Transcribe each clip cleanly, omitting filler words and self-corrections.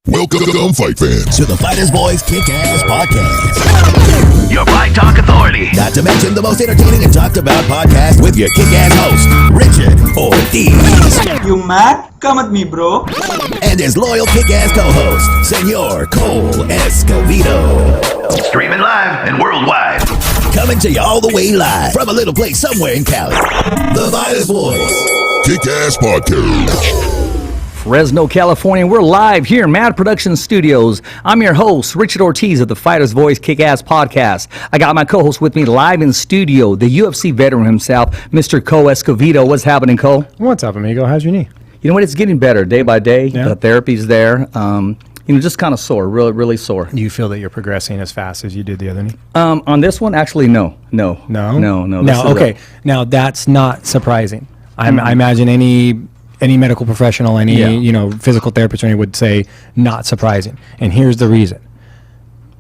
Welcome, fight fans, to the Fighters Boys Kick-Ass Podcast. Your Fight Talk Authority. Not to mention the most entertaining and talked about podcast with your kick-ass host, Richard Ortiz. You mad? Come at me, bro. And his loyal kick-ass co-host, Senor Cole Escovedo. Streaming live and worldwide. Coming to you all the way live from a little place somewhere in Cali. The Fighters Boys Kick-Ass Podcast. Fresno, California. We're live here in Mad Production Studios. I'm your host, Richard Ortiz of the Fighter's Voice Kick-Ass Podcast. I got my co-host with me live in studio, the UFC veteran himself, Mr. Cole Escovedo. What's happening, Cole? What's up, amigo? How's your knee? You know what? It's getting better day by day. Yeah. The therapy's there. Just kind of sore, really sore. Do you feel that you're progressing as fast as you did the other knee? On this one, actually, no. No? Now, okay. Now, that's not surprising. I imagine any medical professional, physical therapist or anyone would say not surprising. And here's the reason.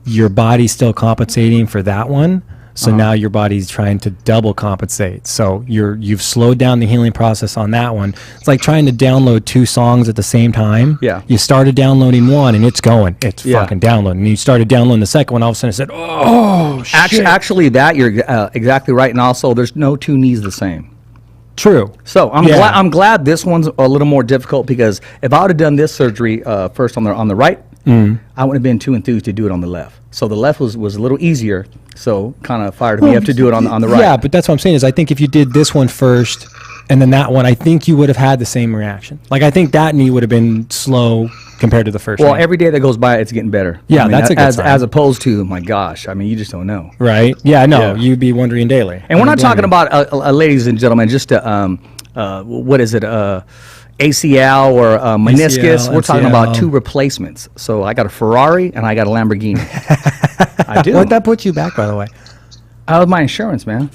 Your body's still compensating for that one, so now your body's trying to double compensate. So you've slowed down the healing process on that one. It's like trying to download two songs at the same time. Yeah. You started downloading one and it's going. It's fucking downloading. And you started downloading the second one, all of a sudden it said, oh, shit. Actually, that you're exactly right. And also, there's no two knees the same. True. So I'm glad this one's a little more difficult, because if I would have done this surgery first on the right, I would have been too enthused to do it on the left. So the left was a little easier. So kind of fired me up to do it on the right. Yeah, but that's what I'm saying is I think if you did this one first and then that one, I think you would have had the same reaction. Like I think that knee would have been slow compared to the first Well, knee. every day that goes by, it's getting better. Yeah, that's a good sign. As opposed to, my gosh, you just don't know. Right? Yeah, no, Yeah. you'd be wondering daily. And we're not talking about, ladies and gentlemen, just what is it, ACL or meniscus. ACL, We're talking MCL. about two replacements. So I got a Ferrari and I got a Lamborghini. I do. What'd that put you back, by the way? My insurance, man.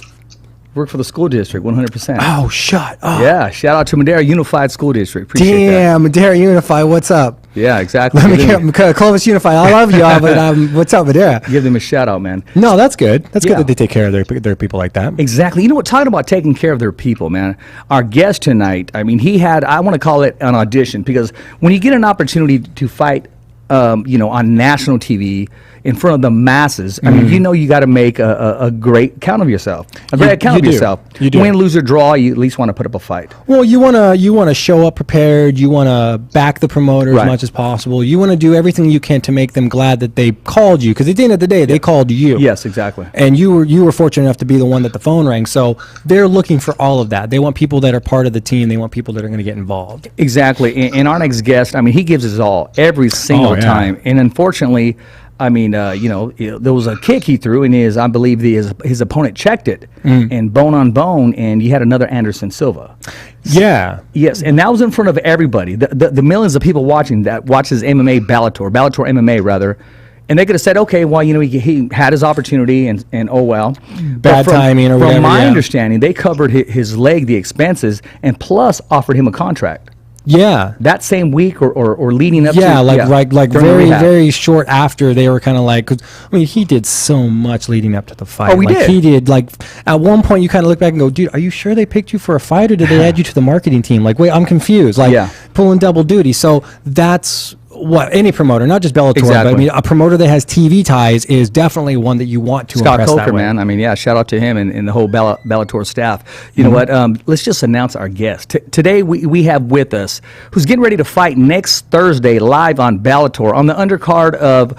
Work for the school district, 100%. Oh, shut up. Yeah, shout out to Madera Unified School District. Appreciate Damn, Madera Unify, what's up? that. Yeah, exactly. Let me get Clovis Unify. I love y'all, but what's up, Madera? Give them a shout out, man. No, that's good. That's Yeah. good that they take care of their people like that. Exactly. You know what? Talking about taking care of their people, man. Our guest tonight, he had, I want to call it an audition, because when you get an opportunity to fight, on national TV in front of the masses, you got to make a great account of yourself. A great account of yourself. You do. Win, lose, or draw, you at least want to put up a fight. Well, you wanna show up prepared. You wanna back the promoter Right. as much as possible. You wanna do everything you can to make them glad that they called you, because at the end of the day, they called you. Yes, exactly. And you were fortunate enough to be the one that the phone rang. So they're looking for all of that. They want people that are part of the team. They want people that are going to get involved. Exactly. And our next guest, he gives his all every single time. And unfortunately, there was a kick he threw, and I believe his opponent checked it, and bone on bone, and you had another Anderson Silva. Yeah. Yes, and that was in front of everybody. The millions of people watching that watches MMA Bellator MMA rather. And they could have said, okay, well, he had his opportunity, and oh well. Bad timing or whatever. From my understanding, they covered his leg, the expenses, and plus offered him a contract. Yeah. That same week or leading up to. Like during very, rehab. very short after, they were kind of like, 'cause, he did so much leading up to the fight. Oh, he did. He did. Like, at one point, you kind of look back and go, dude, are you sure they picked you for a fight, or did they add you to the marketing team? Like, wait, I'm confused. Like, pulling double duty. So that's what any promoter, not just Bellator, Exactly. but a promoter that has TV ties is definitely one that you want to Scott impress Coker, that way. man. Shout out to him and the whole Bellator staff. You know what? Let's just announce our guest. Today we have with us, who's getting ready to fight next Thursday live on Bellator on the undercard of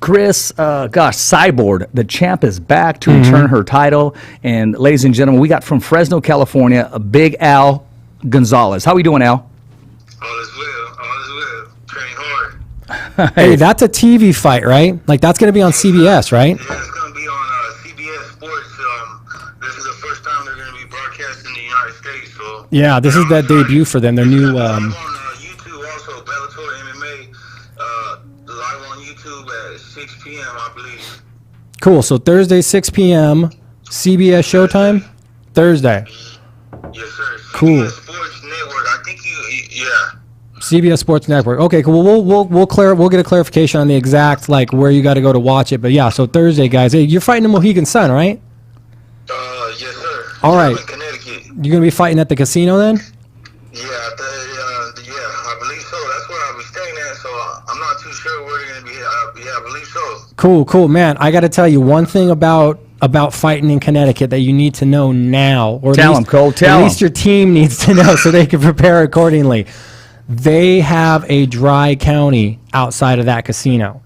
Chris, Cyborg. The champ is back to return her title. And ladies and gentlemen, we got from Fresno, California, a BigAl Gonzales. How we doing, Al? All is well. Training hard. Hey, that's a TV fight, right? Like, that's going to be on CBS, right? Yeah, it's going to be on CBS Sports. This is the first time they're going to be broadcast in the United States. So Yeah, this is that debut for them. Their new. Live on YouTube also, Bellator MMA. Live on YouTube at 6 p.m., I believe. Cool. So Thursday, 6 p.m. CBS Showtime. Thursday. Yes, sir. Cool. CBS Sports Network. I think yeah. CBS Sports Network. Okay, cool. We'll get a clarification on the exact where you got to go to watch it. But yeah, so Thursday, guys. Hey, you're fighting the Mohegan Sun, right? Yes, sir. All right. I'm in Connecticut. You're gonna be fighting at the casino then? Yeah, I believe so. That's where I'll be staying at. So too sure where they're gonna be. Yeah, I believe so. Cool, man. I got to tell you one thing about fighting in Connecticut that you need to know now, or Tell 'em, Cole. Tell at 'em. least your team needs to know so they can prepare accordingly. They have a dry county outside of that casino.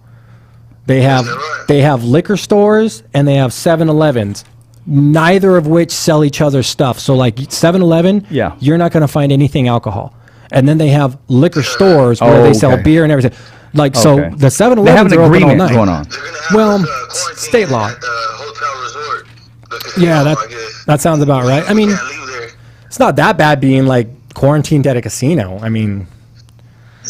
They have liquor stores and they have 7-Elevens, neither of which sell each other's stuff. So like 7-Eleven, Yeah. you're not going to find anything alcohol. And then they have liquor stores where they sell okay. beer and everything. Like so, Okay. the 7-Elevens They have an are open all agreement night. going on. They're gonna have Well, quarantine state law. at the hotel resort. The casino, Yeah, I guess. that sounds about right. I mean, You can't leave there. it's not that bad being like quarantined at a casino. I mean,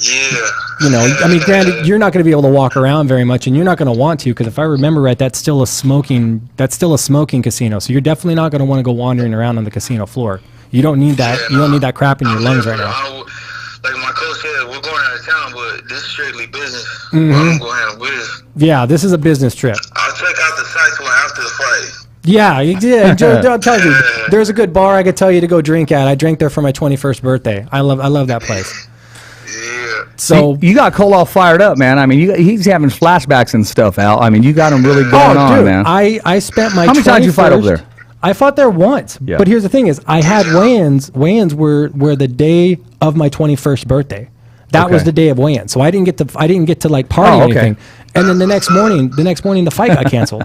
Yeah. you know, I mean, granted, you're not going to be able to walk around very much, and you're not going to want to, because if I remember right, that's still a smoking casino. So you're definitely not going to want to go wandering around on the casino floor. You don't need that. You don't need that crap in your lungs right now. Like my coach said, we're going out of town, but this is strictly business. I'm going to handle business. Yeah, this is a business trip. I'll check out the sites when after the fight. Yeah, you did. I'll tell you, there's a good bar I could tell you to go drink at. I drank there for my 21st birthday. I love that place. Yeah. So You got Cole all fired up, man. I mean, he's having flashbacks and stuff, Al. I mean, you got him really going on, dude, man. I spent my How many times did you fight 21st over there? I fought there once, Yeah. but here's the thing: is I had weigh-ins. Weigh-ins were the day of my 21st birthday. That was Okay. the day of weigh-in, so I didn't get to like party or Oh, okay. anything. And then the next morning, the fight got canceled.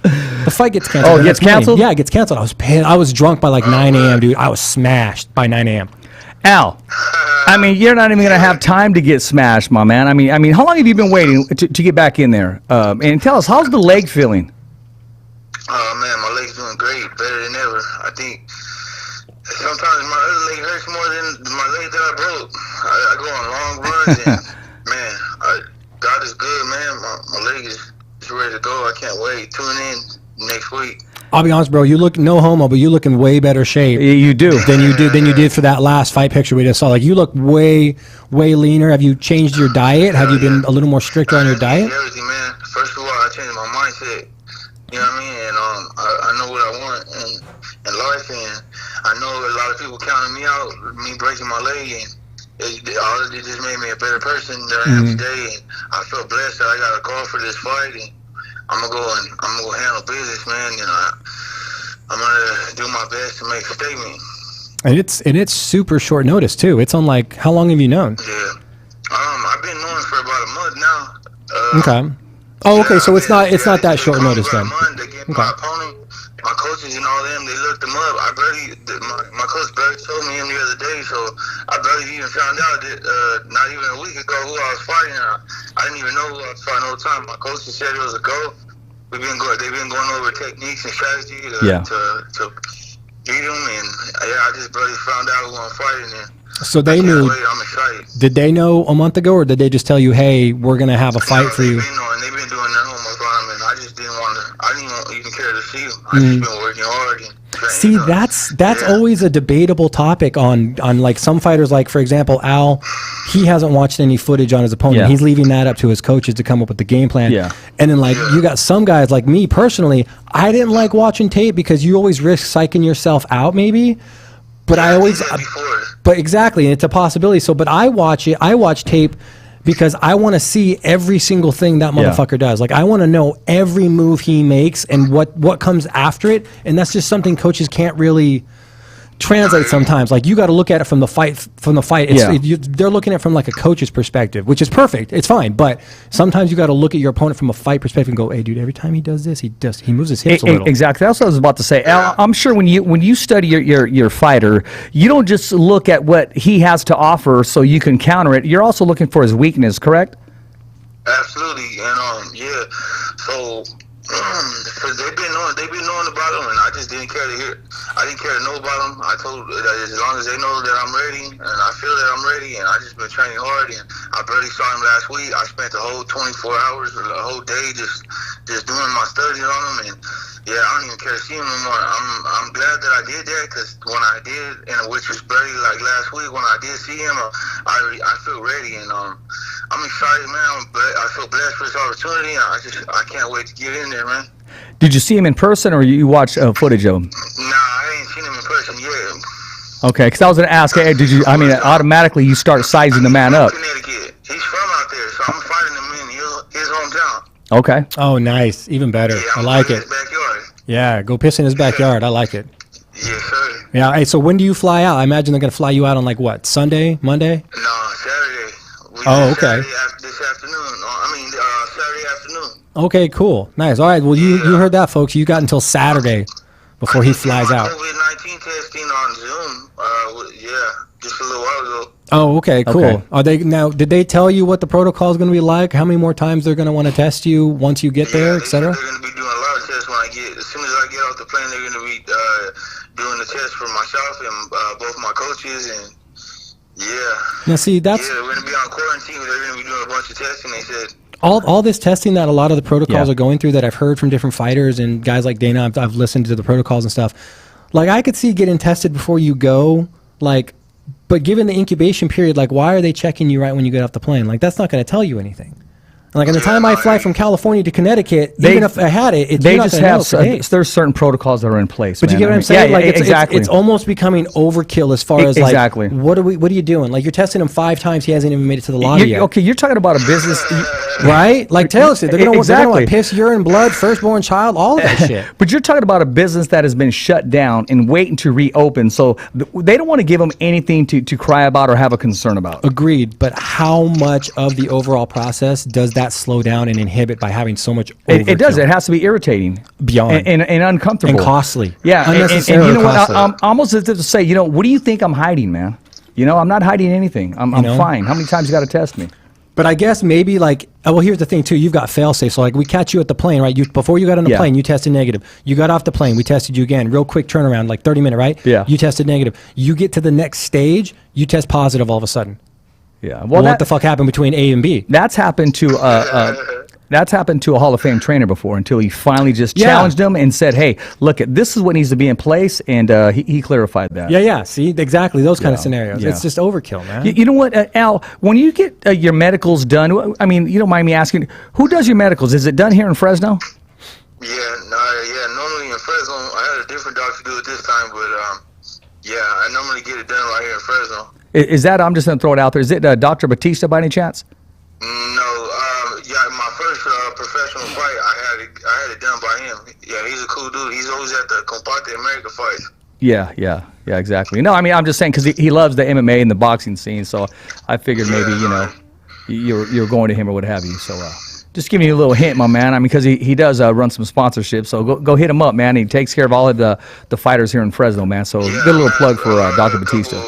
The fight gets canceled. Oh, the it gets next morning. canceled? Yeah, it gets canceled. I was pissed. I was drunk by like 9 a.m., dude. I was smashed by 9 a.m. Al, I mean, you're not even going to have time to get smashed, my man. I mean, how long have you been waiting to get back in there? And tell us, how's the leg feeling? Oh man, my leg's doing great, better than ever. I think sometimes my other leg hurts more than my leg that I broke. I go on long runs, and man, God is good, man. My leg is ready to go. I can't wait. Tune in next week. I'll be honest, bro. You look no homo, but you look in way better shape You do. than you did for that last fight picture we just saw. Like you look way leaner. Have you changed your diet? Have you been a little more stricter on your diet? Everything, man. First of all, I changed my mindset. You know what I mean? And I know what I want in life, and I know a lot of people counting me out, me breaking my leg, and it just made me a better person than I am today. And I feel blessed that I got a call for this fight, and I'm gonna go handle business, man. And I'm gonna do my best to make a statement. And it's super short notice too. It's on like, how long have you known? Yeah. I've been knowing for about a month now. Okay. Oh, okay. So it's not that short notice then. They gave my opponent, my coaches and all them, they looked him up. My coach barely told me him the other day, so I barely even found out that not even a week ago who I was fighting. I didn't even know who I was fighting all the time. My coaches said it was a go. They've been going over techniques and strategy to beat him, and I just barely found out who I'm fighting. And So they knew. I'm excited. Did they know a month ago, or did they just tell you, "Hey, we're gonna have a fight for you"? They've been doing their homework on him, and I just didn't want to. I didn't even care to see him. I just been working hard. And See, that's always a debatable topic on like some fighters. Like for example, Al, he hasn't watched any footage on his opponent. Yeah. He's leaving that up to his coaches to come up with the game plan. Yeah. And then like you got some guys like me personally. I didn't like watching tape because you always risk psyching yourself out, maybe. But I always, but exactly, it's a possibility. So, but I watch it. I watch tape because I want to see every single thing that motherfucker does. Like I want to know every move he makes and what comes after it. And that's just something coaches can't really translate sometimes. Like you got to look at it from the fight. They're looking at it from like a coach's perspective, which is perfect. It's fine. But sometimes you got to look at your opponent from a fight perspective and go, "Hey, dude, every time he does this, he moves his hips a little." Exactly. That's what I was about to say. Al, I'm sure when you study your fighter, you don't just look at what he has to offer so you can counter it. You're also looking for his weakness, correct? Absolutely, and so they've been knowing about him, and I just didn't care to hear. I didn't care to know about him. I told that as long as they know that I'm ready, and I feel that I'm ready, and I just been training hard, and I barely saw him last week. I spent the whole 24 hours or the whole day just doing my studies on him, and yeah, I don't even care to see him anymore. I'm glad that I did that, because when I did, and which was barely like last week, when I did see him, I feel ready, and I'm excited, man. I feel blessed for this opportunity. I can't wait to get in there, man. Did you see him in person, or you watched footage of him? Nah, I ain't seen him in person yet. Okay, because I was going to ask, hey, did you? I mean, automatically you start sizing the man up. Connecticut. He's from out there, so I'm fighting him Okay. Oh, nice. Even better. Yeah, I I'm like in it. his backyard. Yeah, go piss in his backyard. I like it. Yes, sir. Yeah. Hey, so when do you fly out? I imagine they're going to fly you out on like what? Sunday? Monday? No, Saturday. Oh, okay. This afternoon. Saturday afternoon. Okay, cool. Nice. All right. Well, you heard that, folks. You got until Saturday before he flies out. COVID-19 testing on Zoom. Just a little while ago. Oh, okay, cool. Okay. Are they now? Did they tell you what the protocol is going to be like? How many more times they're going to want to test you once you get there, etc.? They're going to be doing a lot of tests when as soon as I get off the plane. They're going to be doing the test for myself and both my coaches and Now, see, that's we're going to be on quarantine. They're going to be doing a bunch of testing. They said. all this testing that a lot of the protocols are going through that I've heard from different fighters and guys like Dana. I've listened to the protocols and stuff. Like, I could see getting tested before you go, like. But given the incubation period, like, why are they checking you right when you get off the plane? Like, that's not going to tell you anything. Like, in the time I fly from California to Connecticut, even if I had it, they just have there's certain protocols that are in place. But man. you get what I'm saying? Yeah, like, exactly. It's almost becoming overkill as far as like, exactly. What are you doing? Like, you're testing him 5 times, he hasn't even made it to the lobby yet. Okay, you're talking about a business, right? Like Taylor said, they're going to want piss, urine, blood, firstborn child, all of that shit. But you're talking about a business that has been shut down and waiting to reopen. So they don't want to give them anything to cry about or have a concern about. Agreed. But how much of the overall process does that slow down and inhibit by having so much overkill? It does. It has to be irritating. Beyond. And uncomfortable. And costly. Yeah. Unnecessarily and you know costly. what? I'm almost as if to say, what do you think I'm hiding, man? I'm not hiding anything. I'm fine. How many times you got to test me? But I guess maybe like, well, here's the thing too. You've got fail-safe. So like we catch you at the plane, right? Before you got on the plane, you tested negative. You got off the plane, we tested you again. Real quick turnaround, like 30-minute, right? Yeah. You tested negative. You get to the next stage, you test positive all of a sudden. Yeah. Well, what the fuck happened between A and B? That's happened to That's happened to a Hall of Fame trainer before until he finally just challenged him and said, hey, look, this is what needs to be in place, and he clarified that. Yeah, see, exactly, those kind of scenarios. Yeah. It's just overkill, man. You know what, Al, when you get your medicals done, I mean, you don't mind me asking, who does your medicals? Is it done here in Fresno? Normally in Fresno. I had a different doctor do it this time, but I normally get it done right here in Fresno. Is that, I'm just going to throw it out there, is it Dr. Batista by any chance? No, my first professional fight, I had it done by him. Yeah, he's a cool dude. He's always at the Combate America fights. Yeah, exactly. No, I mean, I'm just saying because he loves the MMA and the boxing scene, so I figured maybe, you're going to him or what have you. So just giving you a little hint, my man. I mean, because he does run some sponsorships, so go hit him up, man. He takes care of all of the fighters here in Fresno, man. So good little plug for Dr. Batista.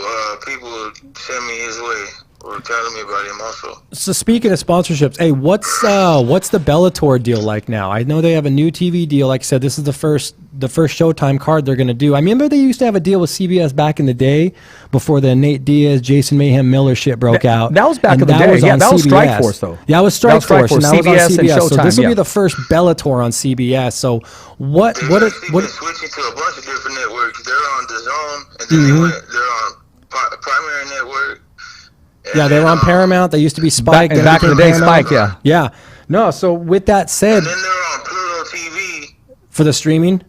People send me his way. Or telling me about him also. So speaking of sponsorships, hey, what's the Bellator deal like now? I know they have a new TV deal. Like I said, this is the first Showtime card they're going to do. I remember they used to have a deal with CBS back in the day before the Nate Diaz, Jason Mayhem Miller shit broke out. That was back in the day. Yeah, that was Strikeforce though. Yeah, it was Strikeforce, and that was on CBS and CBS. Showtime, so this will be the first Bellator on CBS. So what? They're switching to a bunch of different networks. They're on DAZN, and then they're on Primary Network. Yeah, they were on Paramount. They used to be Spike. Back in the day, Spike, yeah. Yeah. No, so with that said... And then they're on Pluto TV. For the streaming?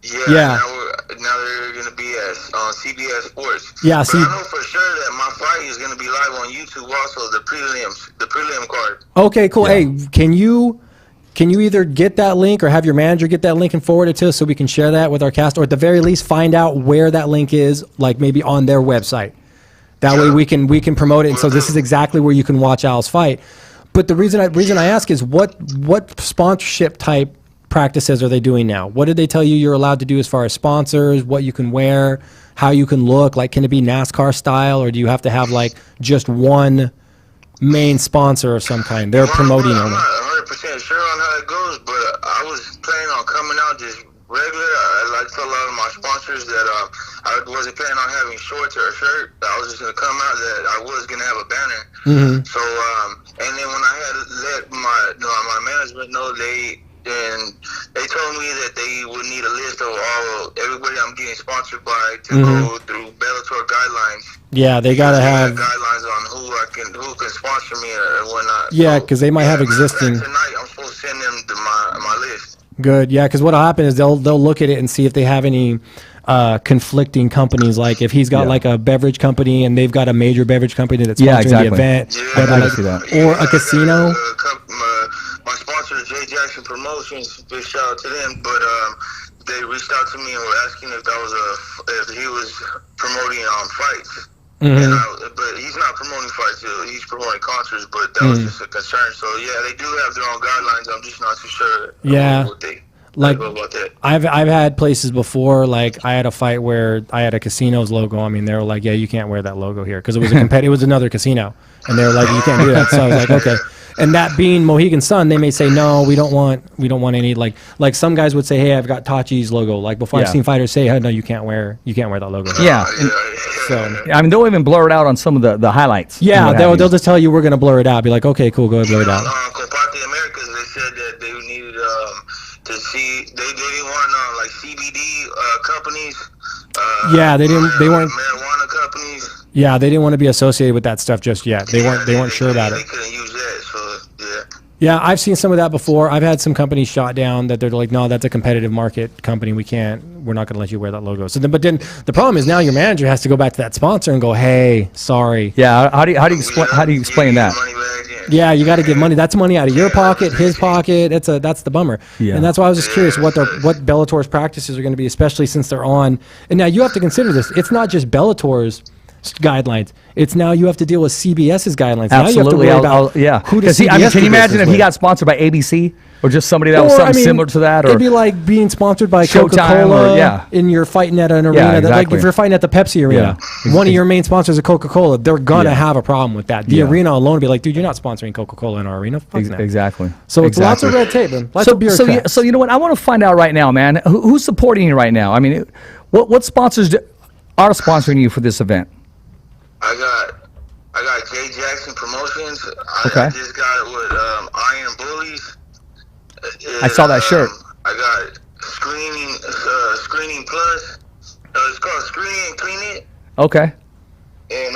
Yeah. Now they're going to be on CBS Sports. Yeah, but I know for sure that my fight is going to be live on YouTube also, the prelim card. Okay, cool. Yeah. Hey, can you either get that link or have your manager get that link and forward it to us so we can share that with our cast, or at the very least find out where that link is, like maybe on their website? That way we can promote it. And so this is exactly where you can watch Al's fight. But the reason I ask is what sponsorship type practices are they doing now? What did they tell you you're allowed to do as far as sponsors, what you can wear, how you can look? Like, can it be NASCAR style, or do you have to have like just one main sponsor of some kind? They're promoting on it. I'm not 100% sure on how it goes, but I was planning on coming out just regular. I like to tell a lot of my sponsors that I wasn't planning on having shorts or a shirt. I was just going to come out that I was going to have a banner. Mm-hmm. So, and then when I had let my management know, they told me that they would need a list of everybody I'm getting sponsored by to go through Bellator guidelines. Yeah, they got to have guidelines on who can sponsor me and whatnot. Yeah, because they might have existing. Tonight, I'm supposed to send them my list. Good, yeah, because what'll happen is they'll look at it and see if they have any conflicting companies. Like if he's got like a beverage company and they've got a major beverage company that's sponsoring the event, I'd like to see that. or a casino. My sponsor sponsor, Jay Jackson Promotions. Big shout out to them. But they reached out to me and were asking if if he was promoting fights. Mm-hmm. But he's not promoting fights. He's promoting concerts. But that was just a concern. So yeah, they do have their own guidelines. I'm just not too sure. What they like about that. I've had places before. Like I had a fight where I had a casino's logo. I mean, they were like, "Yeah, you can't wear that logo here," because it was it was another casino, and they were like, "You can't do that." So I was like, "Okay." And that being Mohegan Sun, they may say, "No, we don't want any like some guys would say, "Hey, I've got Tachi's logo." Like before, I've seen fighters say, "Hey, no, you can't wear that logo." Yeah. So I mean, they'll even blur it out on some of the highlights. yeah, they'll just tell you we're gonna blur it out. Be like, "Okay, cool, go ahead, blur it out." Comparte Americas, they said that they needed to see they didn't want like CBD companies. They weren't marijuana companies. Yeah, they didn't want to be associated with that stuff just yet. They weren't sure about it. They couldn't use that, so yeah. Yeah, I've seen some of that before. I've had some companies shot down that they're like, "No, that's a competitive market company. We're not going to let you wear that logo." So but then the problem is now your manager has to go back to that sponsor and go, "Hey, sorry." Yeah, how do you explain that? Yeah, you got to give money. That's money out of your pocket, his pocket. That's the bummer. Yeah. And that's why I was just curious what Bellator's practices are going to be, especially since they're on. And now you have to consider this. It's not just Bellator's guidelines. It's now you have to deal with CBS's guidelines. Absolutely. Now you have to worry about who does CBS can you imagine if he got sponsored by ABC or just somebody that was something similar to that? Or it'd be like being sponsored by Showtime Coca-Cola and you're fighting at an arena. Yeah, exactly. Like if you're fighting at the Pepsi arena, one of your main sponsors is Coca-Cola. They're going to have a problem with that. The arena alone would be like, dude, you're not sponsoring Coca-Cola in our arena. Fuck no. Exactly. So it's lots of red tape. Lots of bureaucrats. So you know what? I want to find out right now, man. Who's supporting you right now? I mean, what sponsors are sponsoring you for this event? I got Jay Jackson Promotions. Okay. I just got it with Iron Bullies. I saw that shirt. I got Screening Plus. It's called Screening and Clean It. Okay. And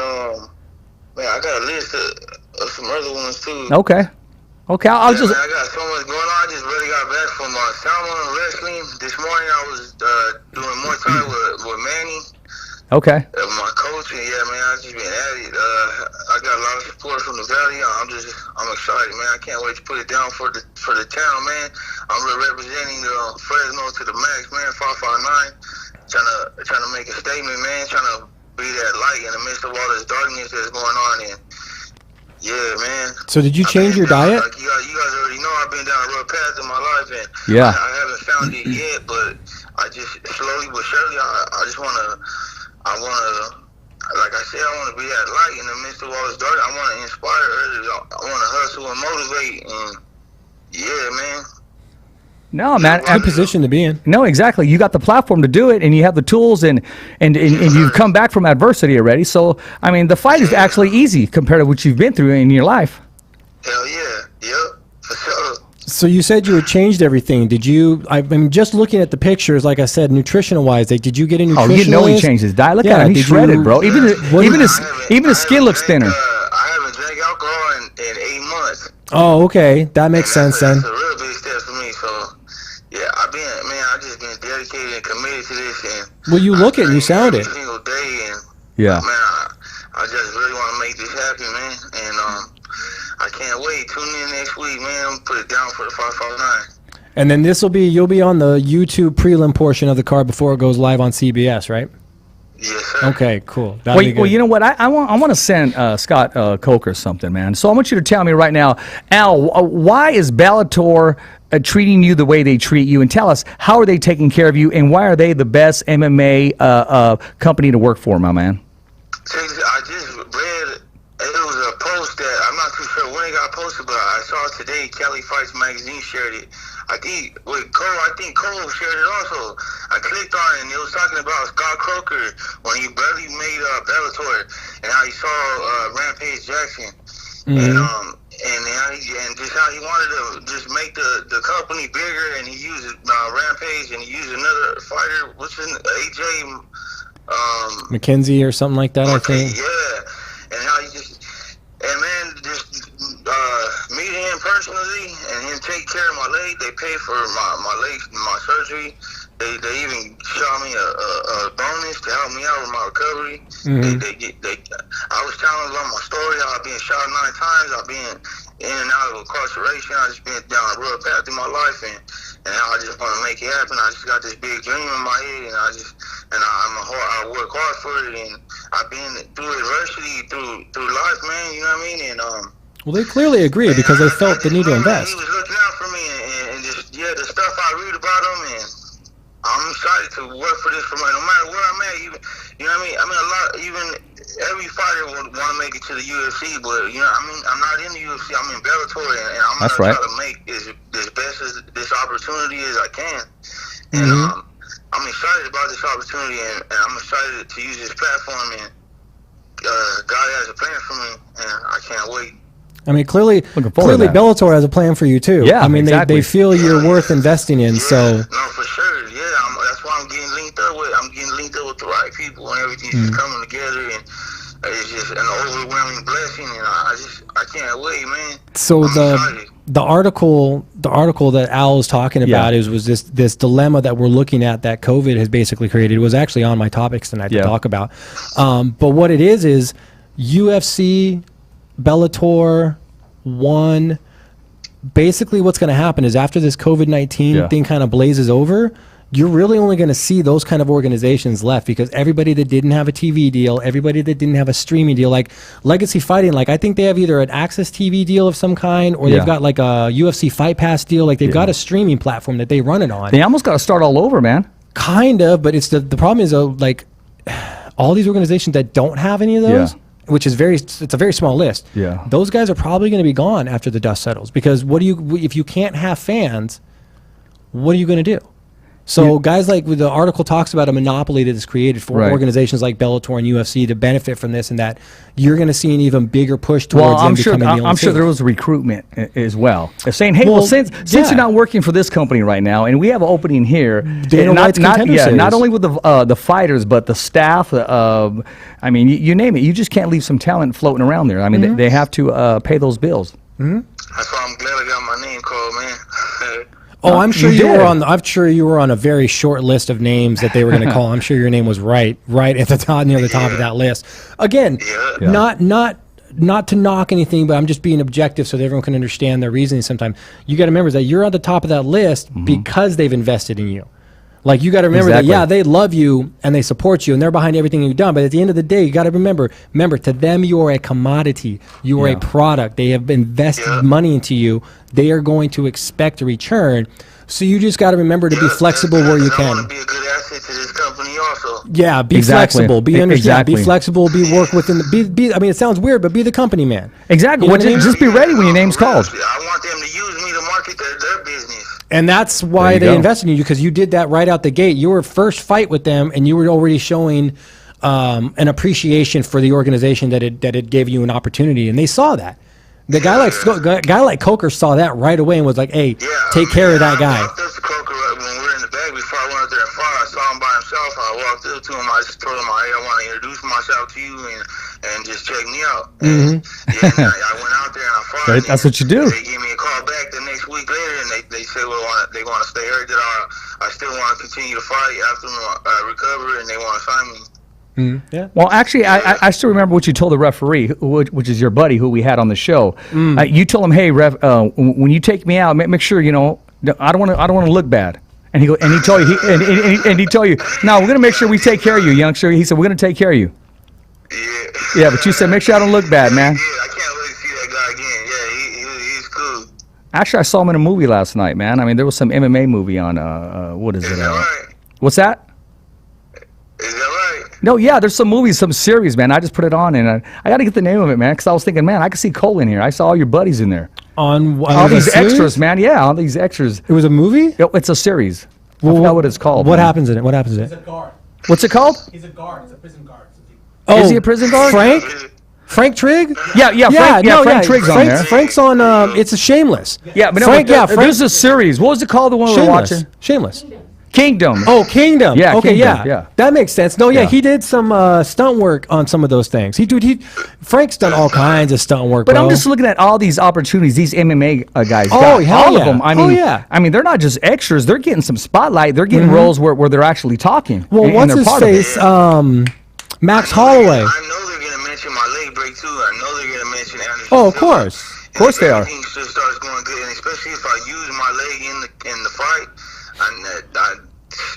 man, I got a list of some other ones too. Okay. I'll just. Man, I got so much going on. I just really got back from Salmon Wrestling this morning. I was doing more time with Manny. Okay. My coach, and yeah, man, I just been at it. I got a lot of support from the Valley. I'm excited, man. I can't wait to put it down for the town, man. I'm representing Fresno to the max, man. 559, trying to make a statement, man. Trying to be that light in the midst of all this darkness that's going on, and yeah, man. So did you change your diet? Like you guys already know, I've been down a rough path in my life, and yeah, I haven't found it yet, but I just slowly but surely, I just want to. Like I said, I want to be that light in the midst of all this dark. I want to inspire others. I want to hustle and motivate. And yeah, man. No, man. Good position to be in. No, exactly. You got the platform to do it, and you have the tools, and you've come back from adversity already. So, I mean, the fight is actually easy compared to what you've been through in your life. Hell yeah. Yep. For sure. So you said you had changed everything. Did you? I mean, just looking at the pictures, like I said, nutritional wise, did you get a nutritionist? Oh, you know he changed his diet. Look at him, he's shredded, bro. Even his skin looks thinner. I haven't drank alcohol in 8 months. Oh, okay, that makes sense then. That's a real big step for me. So yeah, I just been dedicated and committed to this. And well, you look it, and you sound it. Every single day, and yeah, man, I just really want to make this happen, man. And I can't wait. Tune in next week, man. Put it down for the 559. And then you'll be on the YouTube prelim portion of the card before it goes live on CBS, right? Yes, sir. Okay, cool. Well, you know what? I want to send Scott Coker something, man. So I want you to tell me right now, Al, why is Bellator treating you the way they treat you? And tell us, how are they taking care of you, and why are they the best MMA company to work for, my man? I just read. It was a post that I'm not too sure when it got posted, but I saw it today. Cali Fights magazine shared it. I think Cole shared it also. I clicked on it, and it was talking about Scott Coker when he barely made Bellator, and how he saw Rampage Jackson, and just how he wanted to just make the company bigger, and he used Rampage, and he used another fighter, which is AJ McKenzie or something like that, I think. Yeah, and how he just. And man, just meeting him personally and him take care of my leg. They paid for my leg, my surgery. They even shot me a bonus to help me out with my recovery. I was telling them my story. How I've been shot 9 times. I've been in and out of incarceration. I just been down a rough path in my life, and I just want to make it happen. I just got this big dream in my head, and I work hard for it, and I've been through adversity, through life, man. You know what I mean? And well, they clearly agree because they felt the need to invest. He was looking out for me, and just the stuff I read about him, and I'm excited to work for this. No matter where I'm at, even, you know what I mean? I mean, even every fighter would want to make it to the UFC, but you know, I mean, I'm not in the UFC. I'm in Bellator, and I'm gonna try to make as best as this opportunity as I can. And I'm excited about this opportunity, and I'm excited to use this platform. And God has a plan for me, and I can't wait. I mean, clearly Bellator has a plan for you too. Yeah, I mean, exactly. they feel you're worth investing in. Yeah, so no, for sure. Yeah, that's why I'm getting linked up with. I'm getting linked up with the right people, and everything's just coming together, and it's just an overwhelming blessing. And I can't wait, man. So I'm the article that Al was talking about was this dilemma that we're looking at that COVID has basically created. It was actually on my topics tonight to talk about. But what it is UFC, Bellator, ONE. Basically, what's going to happen is after this COVID-19 thing kind of blazes over, you're really only going to see those kind of organizations left because everybody that didn't have a TV deal, everybody that didn't have a streaming deal, like Legacy Fighting, like I think they have either an Access TV deal of some kind or they've got like a UFC Fight Pass deal. Like they've got a streaming platform that they run it on. They almost got to start all over, man. Kind of, but it's the problem is like all these organizations that don't have any of those. Which is it's a very small list. Yeah, those guys are probably going to be gone after the dust settles because if you can't have fans, what are you going to do? So guys like the article talks about a monopoly that is created for organizations like Bellator and UFC to benefit from this, and that you're going to see an even bigger push towards them becoming the only I'm sure there was a recruitment as well. They're saying, hey, since you're not working for this company right now, and we have an opening here, not only with the fighters, but the staff. I mean, you name it. You just can't leave some talent floating around there. I mean, they have to pay those bills. That's why I'm glad I got my name called, man. Oh, I'm sure I'm sure you were on a very short list of names that they were going to call. I'm sure your name was right at the top, near the top of that list. Again, not to knock anything, but I'm just being objective so that everyone can understand their reasoning. Sometimes you got to remember that you're on the top of that list because they've invested in you. Like you got to remember that they love you and they support you and they're behind everything you've done. But at the end of the day, you got to remember to them you are a commodity. You are a product. They have invested money into you. They are going to expect a return. So you just got to remember to be flexible where you can. I want to be a good asset to this company also. Yeah, be flexible. Be be flexible. Work within the. I mean, it sounds weird, but be the company man. Exactly. You know just be ready when your name's called. I want them to use me to market their business. And that's why they invested in you, because you did that right out the gate. You were first fight with them, and you were already showing an appreciation for the organization that it gave you an opportunity, and they saw that. The guy like Coker saw that right away and was like, "Hey, take care of that guy." I walked up to Coker when we were in the bag before I went up there and fought. I saw him by himself. I walked up to him. I just told him, "Hey, I want to introduce myself to you and just check me out." And I went out there and I fought. Right, that's what you do. They gave me a call back the next week later, and they said, "Well, they want to stay here. That I still want to continue to fight after I recover, and they want to sign me." Well, actually, I still remember what you told the referee, which is your buddy who we had on the show. You told him, "Hey, ref, when you take me out, make sure I don't want to look bad." And he told you, he told you, "No, we're gonna make sure we take care of you, youngster." He said, "We're gonna take care of you." Yeah, but you said, "Make sure I don't look bad, man." Yeah, I can't wait to see that guy again. Yeah, he's cool. Actually, I saw him in a movie last night, man. I mean, there was some MMA movie on what is it? Is that right? What's that? Is that right? No, yeah, there's some movies, some series, man. I just put it on, and I got to get the name of it, man, because I was thinking, man, I could see Cole in here. I saw all your buddies in there. On all these extras, man. Yeah, all these extras. It was a movie? It's a series. I forgot what it's called. What happens in it? He's a guard. What's it called? He's a guard. He's a prison guard. Is he a prison guard? Frank Trigg? Frank Trigg's on there. Frank's on, it's a Shameless. Yeah, but Frank, there's a series. What was it called, the one we were watching? Shameless. Kingdom. Oh, Kingdom. Yeah, okay, Kingdom, yeah. That makes sense. No, he did some stunt work on some of those things. Frank's done all kinds of stunt work, But bro. I'm just looking at all these opportunities these MMA guys got. All of them. I mean, they're not just extras. They're getting some spotlight. They're getting roles where they're actually talking. Well, what's his face? Max Holloway. I know they're going to mention my leg break, too. I know they're going to mention Anderson. Oh, of course. Of course they are. Everything just starts going good, and especially if I use my leg in the fight,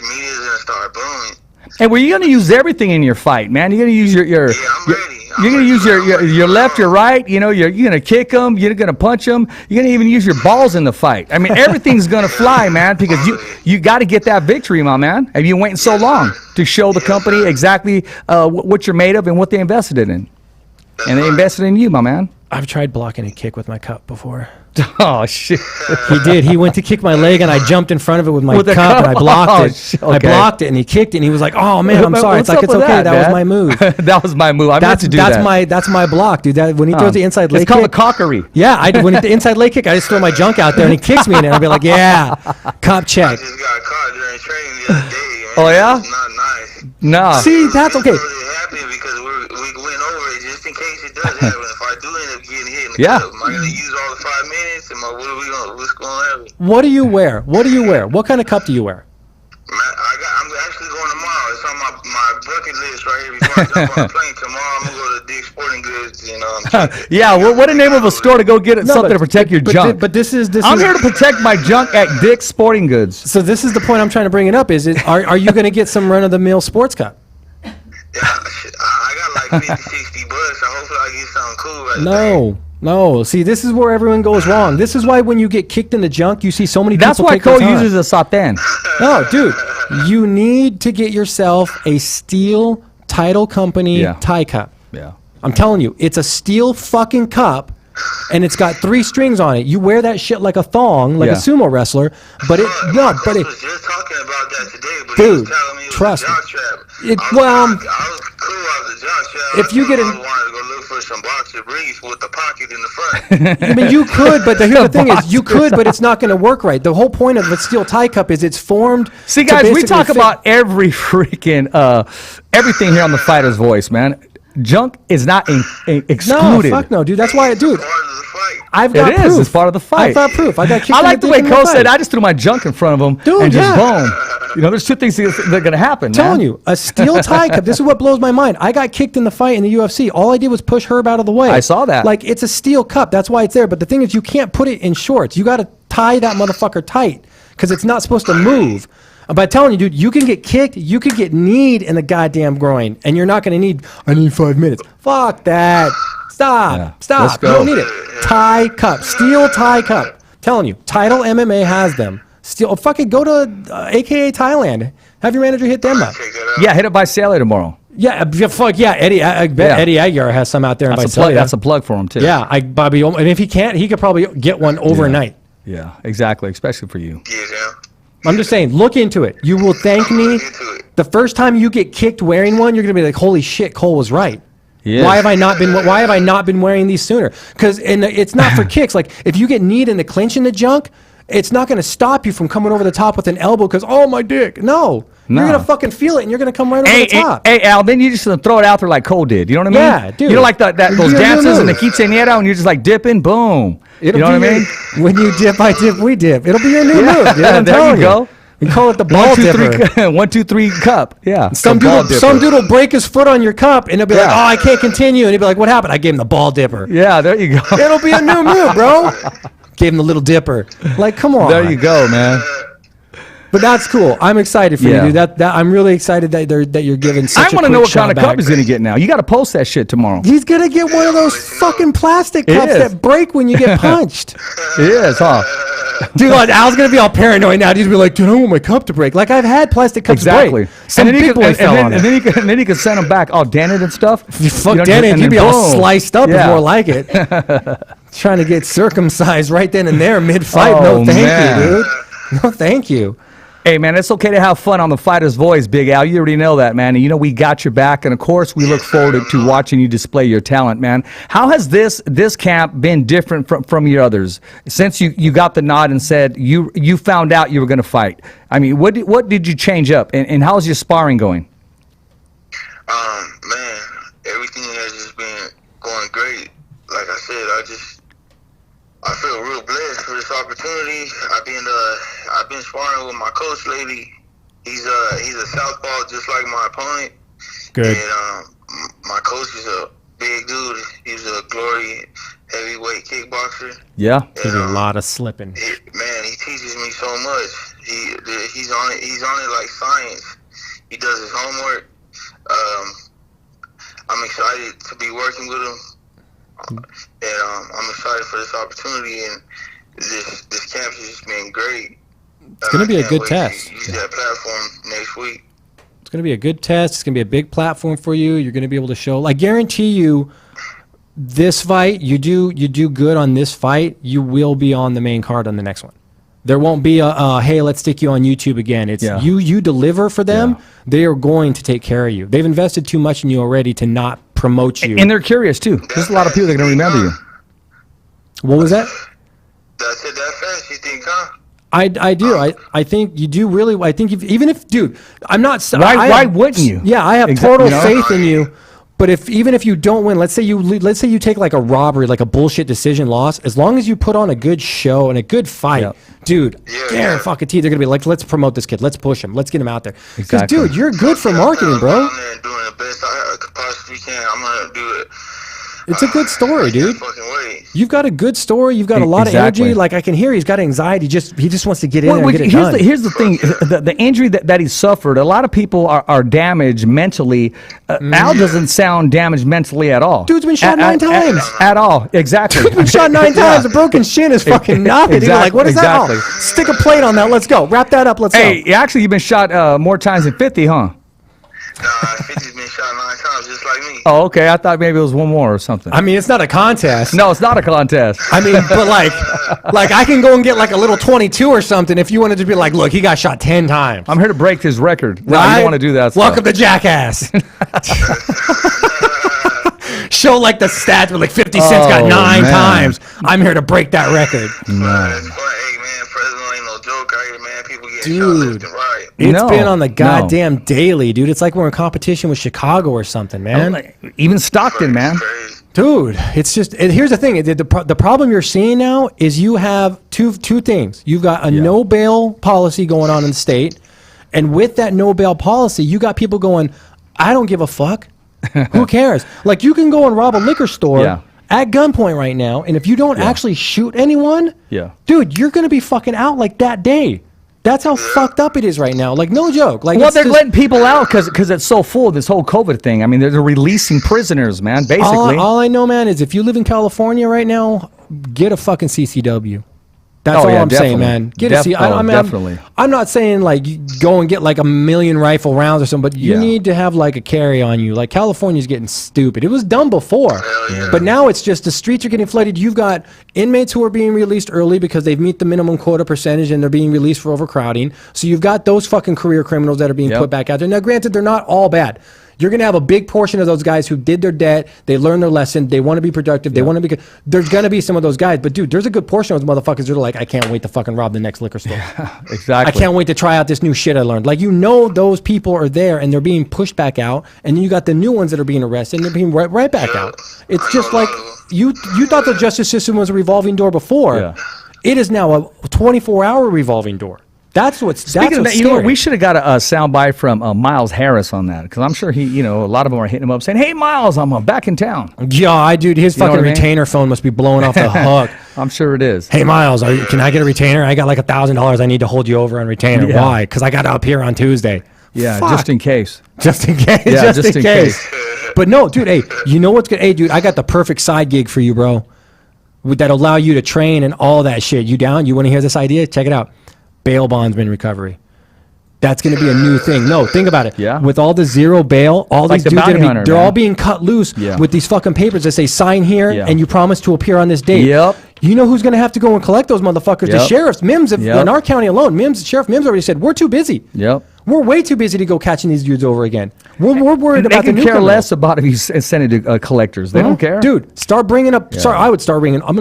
media's gonna start booming. And well, you're going to use everything in your fight, man. You're going to use your Yeah, I'm ready. you're going to use your left, your right. You know, you're going to kick them. You're going to punch them. You're going to even use your balls in the fight. I mean, everything's going to fly, man, because you got to get that victory, my man. Have you waiting so long to show the company exactly what you're made of and what they invested in? And they invested in you, my man. I've tried blocking a kick with my cup before. Oh, shit. He did. He went to kick my leg, and I jumped in front of it with my cup, and I blocked it. Okay. I blocked it, and he kicked it, and he was like, "Oh man, I'm sorry." It's like, it's okay. That was my move. That was my move. I meant to do that. That's my block, dude. That when he throws the inside leg it's called kick, a cockery. Yeah, when the inside leg kick, I just throw my junk out there, and he kicks me in it. And I'll be like, "Yeah, cup check." I just got caught during training the other day, man. Oh yeah? It's not nice. No. See, that's okay. It's really happening because we went over it just in case it does happen. If I do end up getting hit in the Yeah. cup, am I going to use all the 5 minutes? What's going to happen? What do you wear? What kind of cup do you wear? I'm actually going tomorrow. It's on my bucket list right here. Before I jump on the plane tomorrow, I'm going to go to Dick's Sporting Goods. You know, Yeah, what a name of a store to go get something to protect your junk. But this is I'm here to protect my junk at Dick's Sporting Goods. So this is the point I'm trying to bring it up. Are you going to get some run-of-the-mill sports cup? Yeah, I got like 50, 60 bucks. So hopefully I get something cool right there. No. See, this is where everyone goes wrong. This is why when you get kicked in the junk, you see so many That's people why take their Cole time. uses a satay. No, dude, you need to get yourself a steel title company tie cup. Yeah. I'm telling you, it's a steel fucking cup, and it's got 3 strings on it. You wear that shit like a thong, like a sumo wrestler, but it I was just talking about that today, but dude, he was telling me it was trust a jock trap. it. I Well, was cool out the jock trap. if you get I an- wanted to go look for some boxer briefs with the pocket in the front. I mean, you could, but here's the thing is, you could, but it's not going to work right. The whole point of a steel tie cup is it's formed. See, to guys, we basically talk fit- about every freaking everything here on the Fighter's Voice, man. Junk is not excluded. No, fuck no, dude. That's why, dude. Part of the fight. I've got It proof. is. It's part of the fight. I've got proof. I got kicked I in like the dick way in Cole fight. said, I just threw my junk in front of him Dude, and just yeah. boom. You know, there's 2 things that are going to happen, I'm telling man. you, a steel tie cup. This is what blows my mind. I got kicked in the fight in the UFC. All I did was push Herb out of the way. I saw that. Like, it's a steel cup. That's why it's there. But the thing is, you can't put it in shorts. You got to tie that motherfucker tight because it's not supposed to move. But I'm telling you, dude, you can get kicked. You could get kneed in the goddamn groin, and you're not going to I need 5 minutes. Fuck that. Stop. Yeah, let's Stop. go. You don't need it. Tie cup. Steel tie cup. Telling you, Title MMA has them. Steel. Fucking go to AKA Thailand. Have your manager hit them up. Check that out. Yeah, hit it by Sally tomorrow. Yeah, fuck yeah, Eddie. I bet Yeah. Eddie Aguirre has some out there. in That's a Visalia. plug. That's a plug for him, too. Yeah, Bobby. And if he can't, he could probably get one overnight. Yeah, exactly, especially for you. Yeah, yeah. I'm just saying, look into it. You will thank me. Look into it. The first time you get kicked wearing one, you're gonna be like, "Holy shit, Cole was right." Yeah. Why have I not been wearing these sooner? Because it's not for kicks. Like if you get kneed in the clinch in the junk, it's not going to stop you from coming over the top with an elbow. Because my dick. No, No. you're gonna fucking feel it, and you're gonna come right over the top. Hey, Al, then you just throw it out there like Cole did. You know what I mean? Yeah, dude. You know, like those You're dances and the move. quinceañera, and you're just like dipping, boom. You know what I mean? When you dip, I dip, we dip. It'll be your new move. Dude, I'm there telling you go. We call it the ball 1, 2, dipper. 3, 1, 2, 3 cup. Yeah. Some The ball dude, dipper. some dude will break his foot on your cup, and he'll be like, Yeah. "Oh, I can't continue," and he'll be like, "What happened?" I gave him the ball dipper. Yeah, there you go. It'll be a new move, bro. Gave him the little dipper. Like, come on. There you go, man. But that's cool. I'm excited for Yeah. you, dude. That I'm really excited that you're giving such I a want to know quick what kind of shot cup back. he's going to get now. You got to post that shit tomorrow. He's gonna get one of those fucking plastic It cups is. that break when you get punched. It is, huh? Dude, like, Al's gonna be all paranoid now. He's gonna be like, "Dude, I want my cup to break." Like I've had plastic cups Exactly. break. Some and then big boy fell on it. and then he could send them back all dented and stuff. Fuck You know, Danny, and you'd be then all boom. sliced up Yeah. before like it. Trying to get circumcised right then and there mid-fight. Oh, No, thank man. you, dude. No, thank you. Hey, man, it's okay to have fun on the Fighter's Voice, Big Al. You already know that, man. And you know we got your back. And, of course, we look forward to watching you display your talent, man. How has this camp been different from your others? Since you got the nod and said you found out you were going to fight. I mean, what did you change up? And how's your sparring going? Man, everything has just been going great. Like I said, I feel real blessed for this opportunity. I've been sparring with my coach lately. He's a southpaw just like my opponent. Good. And my coach is a big dude. He's a glory heavyweight kickboxer. Yeah. There's a lot of slipping. Man, he teaches me so much. He's on it. He's on it like science. He does his homework. I'm excited to be working with him, and I'm excited for this opportunity. And this camp has just been great. It's going to be a good test. Use that platform next week. It's going to be a good test. It's going to be a big platform for you. You're going to be able to show. I guarantee you, this fight, you do good on this fight, you will be on the main card on the next one. There won't be a hey, let's stick you on YouTube again. It's you deliver for them. Yeah. They are going to take care of you. They've invested too much in you already to not promote you. And they're curious too. There's a lot of people that are going to remember you. What was that? That's it. That fast, you think, huh? I do. I think you do really. I think even if, dude, I'm not. Why wouldn't you? Yeah, I have total faith in you. But even if you don't win, let's say you take like a robbery, like a bullshit decision loss, as long as you put on a good show and a good fight, dude, fucking they're gonna be like, let's promote this kid, let's push him, let's get him out there. Because dude, you're good for marketing, bro. I'm there doing the best I possibly can. I'm gonna do it. It's a good story, dude. You've got a good story. You've got a lot of energy. Like I can hear, he's got anxiety. He just wants to get in there and get it done. Here's the thing: the injury that he suffered. A lot of people are damaged mentally. Al doesn't sound damaged mentally at all. Dude's been shot 9 times. At all, exactly. Dude's been shot 9 times. A broken shin is fucking nothing. Exactly. You're like, what is that? Oh, stick a plate on that. Let's go. Wrap that up. Let's go. Hey, actually, you've been shot more times than 50, huh? Nah, 50's been shot 9 times, just like me. Oh, okay. I thought maybe it was one more or something. I mean, it's not a contest. No, it's not a contest. I mean, but like I can go and get like a little 22 or something if you wanted to be like, look, he got shot 10 times. I'm here to break his record. No, right? you don't want to do that. Welcome to Jackass. Show like the stats where like 50 Cent's got 9 times. I'm here to break that record. Dude, it's been on the goddamn daily, dude. It's like we're in competition with Chicago or something, man. Even Stockton, man. Dude, it's just. Here's the thing: the problem you're seeing now is you have two things. You've got a no bail policy going on in the state, and with that no bail policy, you got people going, "I don't give a fuck. Who cares?" Like you can go and rob a liquor store. At gunpoint right now, and if you don't actually shoot anyone, dude, you're gonna be fucking out like that day. That's how fucked up it is right now. Like, no joke. Like, well, they're letting people out because it's so full, this whole COVID thing. I mean, they're releasing prisoners, man, basically. All I know, man, is if you live in California right now, get a fucking CCW. That's all I'm saying, man. Get a CCW. Definitely. I'm not saying, like, you go and get, like, 1,000,000 rifle rounds or something, but you need to have, like, a carry on you. Like, California's getting stupid. It was done before. But now it's just the streets are getting flooded. You've got inmates who are being released early because they've meet the minimum quota percentage and they're being released for overcrowding. So you've got those fucking career criminals that are being put back out there. Now, granted, they're not all bad. You're going to have a big portion of those guys who did their debt. They learned their lesson. They want to be productive. They want to be good. There's going to be some of those guys. But, dude, there's a good portion of those motherfuckers that are like, I can't wait to fucking rob the next liquor store. Exactly. I can't wait to try out this new shit I learned. Like, those people are there and they're being pushed back out. And then you got the new ones that are being arrested and they're being right back out. It's just like you thought the justice system was a revolving door before. Yeah. It is now a 24-hour revolving door. That's what's Speaking of that, you know, we should have got a soundbite from Miles Harris on that because I'm sure he, a lot of them are hitting him up saying, "Hey, Miles, I'm back in town." Yeah, dude, his fucking retainer phone must be blowing off the hook. I'm sure it is. Hey, Miles, can I get a retainer? I got like $1,000 I need to hold you over on retainer. Yeah. Why? Because I got to appear on Tuesday. Yeah, just in case. Just in case. Yeah, just in case. But no, dude, hey, you know what's good? Hey, dude, I got the perfect side gig for you, bro. That'll allow you to train and all that shit. You down? You want to hear this idea? Check it out. Bail bondsman recovery. That's going to be a new thing. No, think about it. Yeah. With all the zero bail, all like these dudes they're all being cut loose Yeah. with these fucking papers that say sign here and you promise to appear on this date. Yep. You know who's going to have to go and collect those motherfuckers? The sheriffs. Mims, in our county alone, Sheriff Mims already said, we're too busy. Yep. We're way too busy to go catching these dudes over again. We're worried about the new They can care less about if you send it to collectors. They don't care. Dude, start bringing up, I'm going to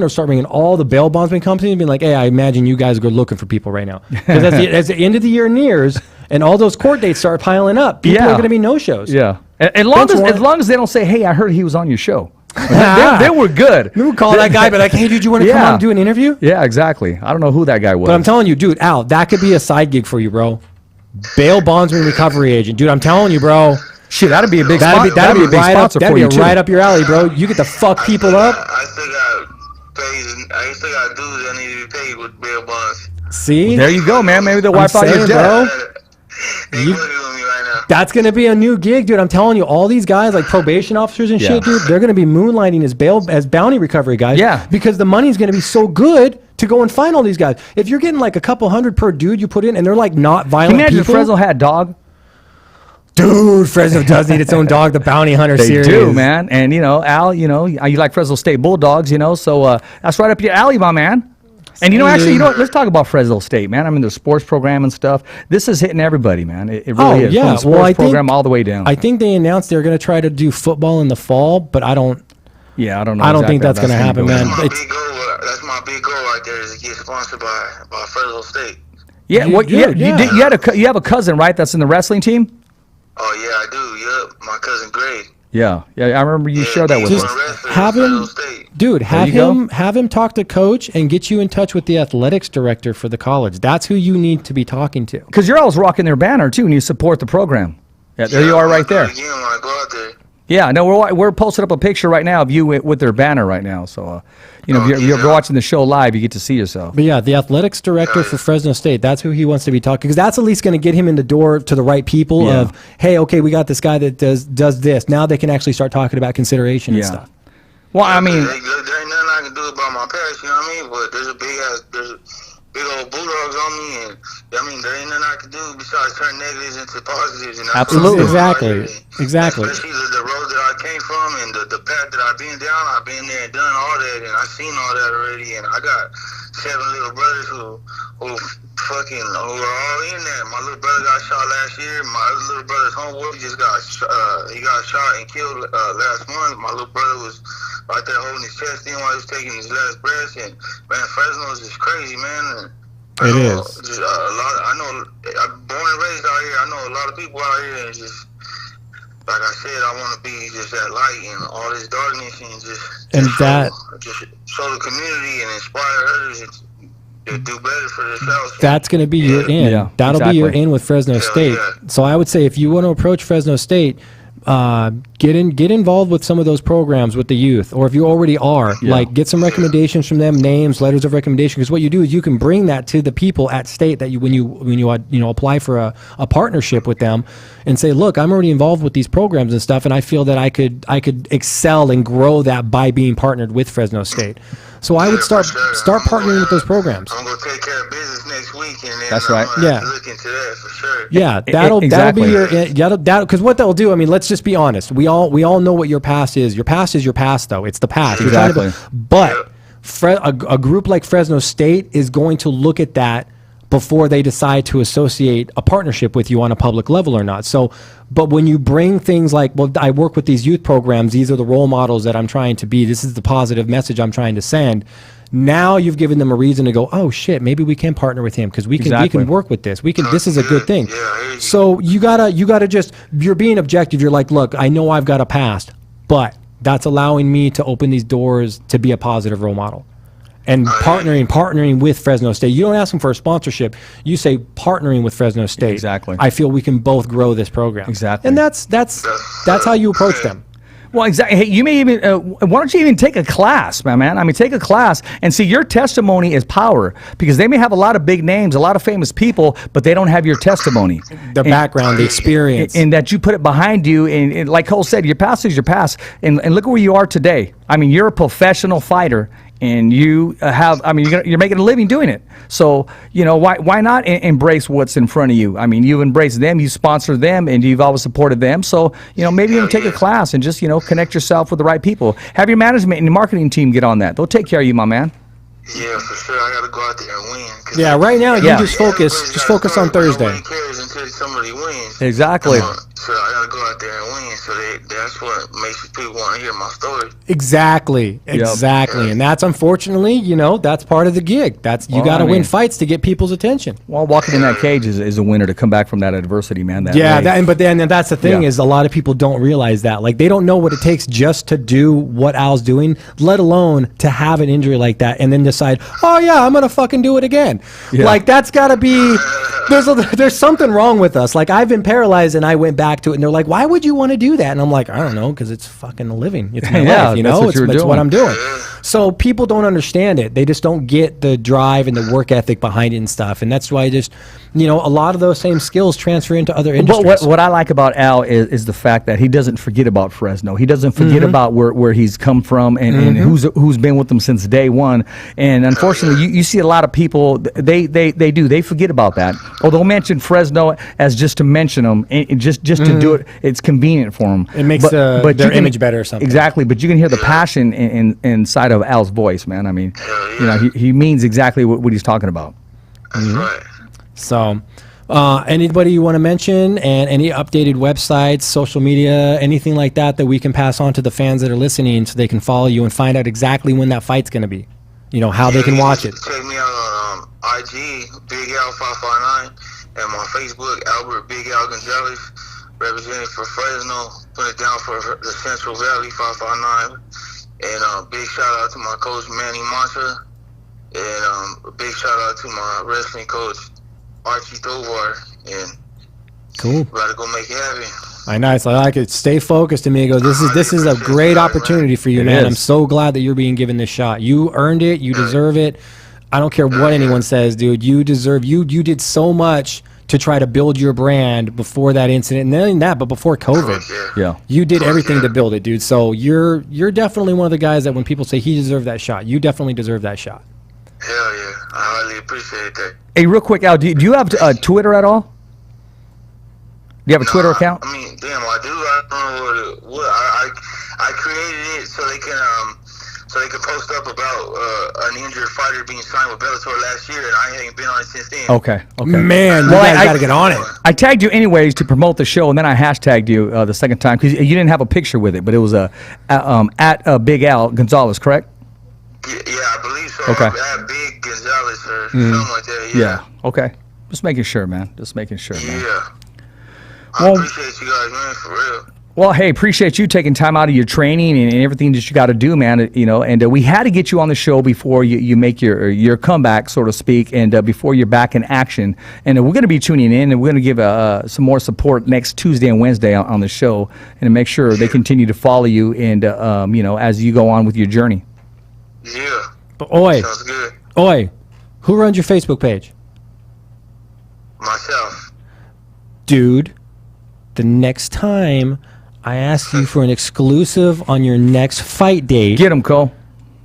start bringing all the bail bondsman companies and being like, hey, I imagine you guys are looking for people right now. Because as the end of the year nears and all those court dates start piling up, people are going to be no-shows. Yeah. As long as they don't say, hey, I heard he was on your show. they were good. You would call that guy, but like, hey, dude, you want to come on and do an interview? Yeah, exactly. I don't know who that guy was. But I'm telling you, dude, Al, that could be a side gig for you, bro. Bail bondsman recovery agent. Dude, I'm telling you, bro. Shit, that'd be a big sponsor for you, too. That'd be right up your alley, bro. You get to fuck people up. I still got paid. I still got dudes that need to be paid with bail bonds. See? There you go, man. Maybe they'll wipe out your saying, debt. bro. They working on me right now. That's going to be a new gig, dude. I'm telling you, all these guys, like probation officers and shit, dude, they're going to be moonlighting as bounty recovery guys. Yeah. Because the money's going to be so good to go and find all these guys. If you're getting like a couple hundred per dude you put in, and they're like not violent Can you imagine people. if Fresno had dog? Dude, Fresno does need its own dog, the Bounty Hunter They series. do, man. And, Al, you like Fresno State Bulldogs, so that's right up your alley, my man. And, actually, let's talk about Fresno State, man. I mean, the sports program and stuff. This is hitting everybody, man. It really is. Yeah. From the sports program all the way down. I think they announced they're going to try to do football in the fall, but I don't. Yeah, I don't know. I don't think that's going to happen, man. That's my big goal right there, is to get sponsored by Fresno State. Yeah, you have a cousin, right, that's in the wrestling team? Oh, yeah, I do. Yep, my cousin Greg. Yeah, I remember you shared that with Just us. have him, dude. Have him talk to coach and get you in touch with the athletics director for the college. That's who you need to be talking to. Because you're always rocking their banner too, and you support the program. Yeah, there you are, right there. Again, when I go out there. Yeah, no, we're posting up a picture right now of you with their banner right now. So, if you're watching the show live, you get to see yourself. But yeah, the athletics director for Fresno State, that's who he wants to be talking, because that's at least going to get him in the door to the right people of, hey, okay, we got this guy that does this. Now they can actually start talking about consideration and stuff. Well, I mean, there ain't nothing I can do about my past, you know what I mean? But there's a big old bulldogs on me, and there ain't nothing I can do besides turn negatives into positives. And absolutely, exactly. Especially the road that I came from and the path that I've been down. I've been there and done all that, and I've seen all that already. And I got 7 little brothers who are all in that. My little brother got shot last year. My other little brother's homeboy just got shot and killed last month. My little brother was right there holding his chest in while he was taking his last breath. And man, Fresno is just crazy, man. It is. Just a lot. I know. I'm born and raised out here. I know a lot of people out here, and just like I said, I want to be just that light in all this darkness, and just show the community and inspire others to do better for themselves. That's going to be your in. Yeah, that'll be your in with Fresno State. Yeah. So I would say if you want to approach Fresno State, get involved with some of those programs with the youth, or if you already are, like get some recommendations from them, names, letters of recommendation. Because what you do is you can bring that to the people at state that when you apply for a partnership with them, and say, look, I'm already involved with these programs and stuff, and I feel that I could excel and grow that by being partnered with Fresno State. So I would start partnering with those programs. I'm gonna take care of business next week, and then that's right. Look into that for sure. Yeah, that'll be your because what that'll do. I mean, let's just be honest. We all know what your past is. Your past is your past, though. It's the past. Exactly. But a group like Fresno State is going to look at that before they decide to associate a partnership with you on a public level or not. So, but when you bring things like, well, I work with these youth programs, these are the role models that I'm trying to be, this is the positive message I'm trying to send. Now you've given them a reason to go, oh shit, maybe we can partner with him because we can work with this. This is a good thing. So you gotta just, you're being objective. You're like, look, I know I've got a past, but that's allowing me to open these doors to be a positive role model. And partnering with Fresno State. You don't ask them for a sponsorship. You say partnering with Fresno State. Exactly. I feel we can both grow this program. Exactly. And that's how you approach them. Well, exactly. Hey, you may even, why don't you even take a class, my man? I mean, take a class and see, your testimony is power, because they may have a lot of big names, a lot of famous people, but they don't have your testimony. The background, the experience. And that you put it behind you. And like Cole said, your past is your past. And look at where you are today. I mean, you're a professional fighter. And you you're making a living doing it. So, why not embrace what's in front of you? I mean, you embrace them, you sponsor them, and you've always supported them. So, maybe even take a class and just, connect yourself with the right people. Have your management and your marketing team get on that. They'll take care of you, my man. Yeah, for sure. I got to go out there and win. Yeah, right now you just focus on Thursday. Nobody cares until somebody wins. Exactly. So I got to go out there and win. So that's what makes people want to hear my story. Exactly. And that's unfortunately, that's part of the gig. You got to win fights to get people's attention. Well, walking in that cage is a winner to come back from that adversity, man. But that's the thing is a lot of people don't realize that. Like, they don't know what it takes just to do what Al's doing, let alone to have an injury like that and then decide, oh yeah, I'm gonna fucking do it again. Yeah. Like, that's got to be there's something wrong wrong with us? Like, I've been paralyzed and I went back to it, and they're like, why would you want to do that? And I'm like, I don't know, because it's fucking a living. It's my life, you know? It's what I'm doing. So people don't understand it. They just don't get the drive and the work ethic behind it and stuff. And that's why just, you know, a lot of those same skills transfer into other industries. But what I like about Al is the fact that he doesn't forget about Fresno. He doesn't forget about where he's come from and who's been with him since day one. And unfortunately, you see a lot of people, they forget about that. Or they'll mention Fresno as just to mention them, and just to do it. It's convenient for them. It makes their image better or something. Exactly, but you can hear the passion inside of Al's voice, man. I mean, you know, he means exactly what he's talking about. That's right. So, anybody you want to mention, and any updated websites, social media, anything like that we can pass on to the fans that are listening so they can follow you and find out exactly when that fight's going to be, you know, how they can watch it. Check me out on IG, BigAl559, and my Facebook, Albert BigAl Gonzales, representing for Fresno, put it down for the Central Valley 559. And big shout out to my coach, Manny Mantra, and a big shout out to my wrestling coach, Archie Tovar, and cool. About to go make it happen. I know. It's like it. Stay focused, amigo. This is a great opportunity for you, man. I'm so glad that you're being given this shot. You earned it. You deserve it. I don't care what anyone says, dude. You deserve. You did so much to try to build your brand before that incident, and then that, but before COVID, you did everything to build it, dude. So you're definitely one of the guys that when people say he deserved that shot, you definitely deserve that shot. Hell yeah, I highly appreciate that. Hey, real quick, Al, do you have Twitter at all? Do you have a Twitter account? I mean, damn, I do. I don't know what I created it so they can post up about an injured fighter being signed with Bellator last year, and I ain't been on it since then. Okay. Man, you guys got to get on it. I tagged you anyways to promote the show, and then I hashtagged you the second time because you didn't have a picture with it, but it was at Big Al Gonzales, correct? Yeah, I believe so. Okay. At Big Gonzales or something like that. Yeah. Okay. Just making sure, man. Just making sure, man. Yeah. I appreciate you guys, man, for real. Well, hey, appreciate you taking time out of your training and everything that you got to do, man. You know, and we had to get you on the show before you make your comeback, so to speak, and before you're back in action. And we're going to be tuning in, and we're going to give some more support next Tuesday and Wednesday on the show, and make sure they continue to follow you and you know, as you go on with your journey. Yeah. But sounds good. Who runs your Facebook page? Myself. Dude, the next time I ask you for an exclusive on your next fight date, get him, Cole.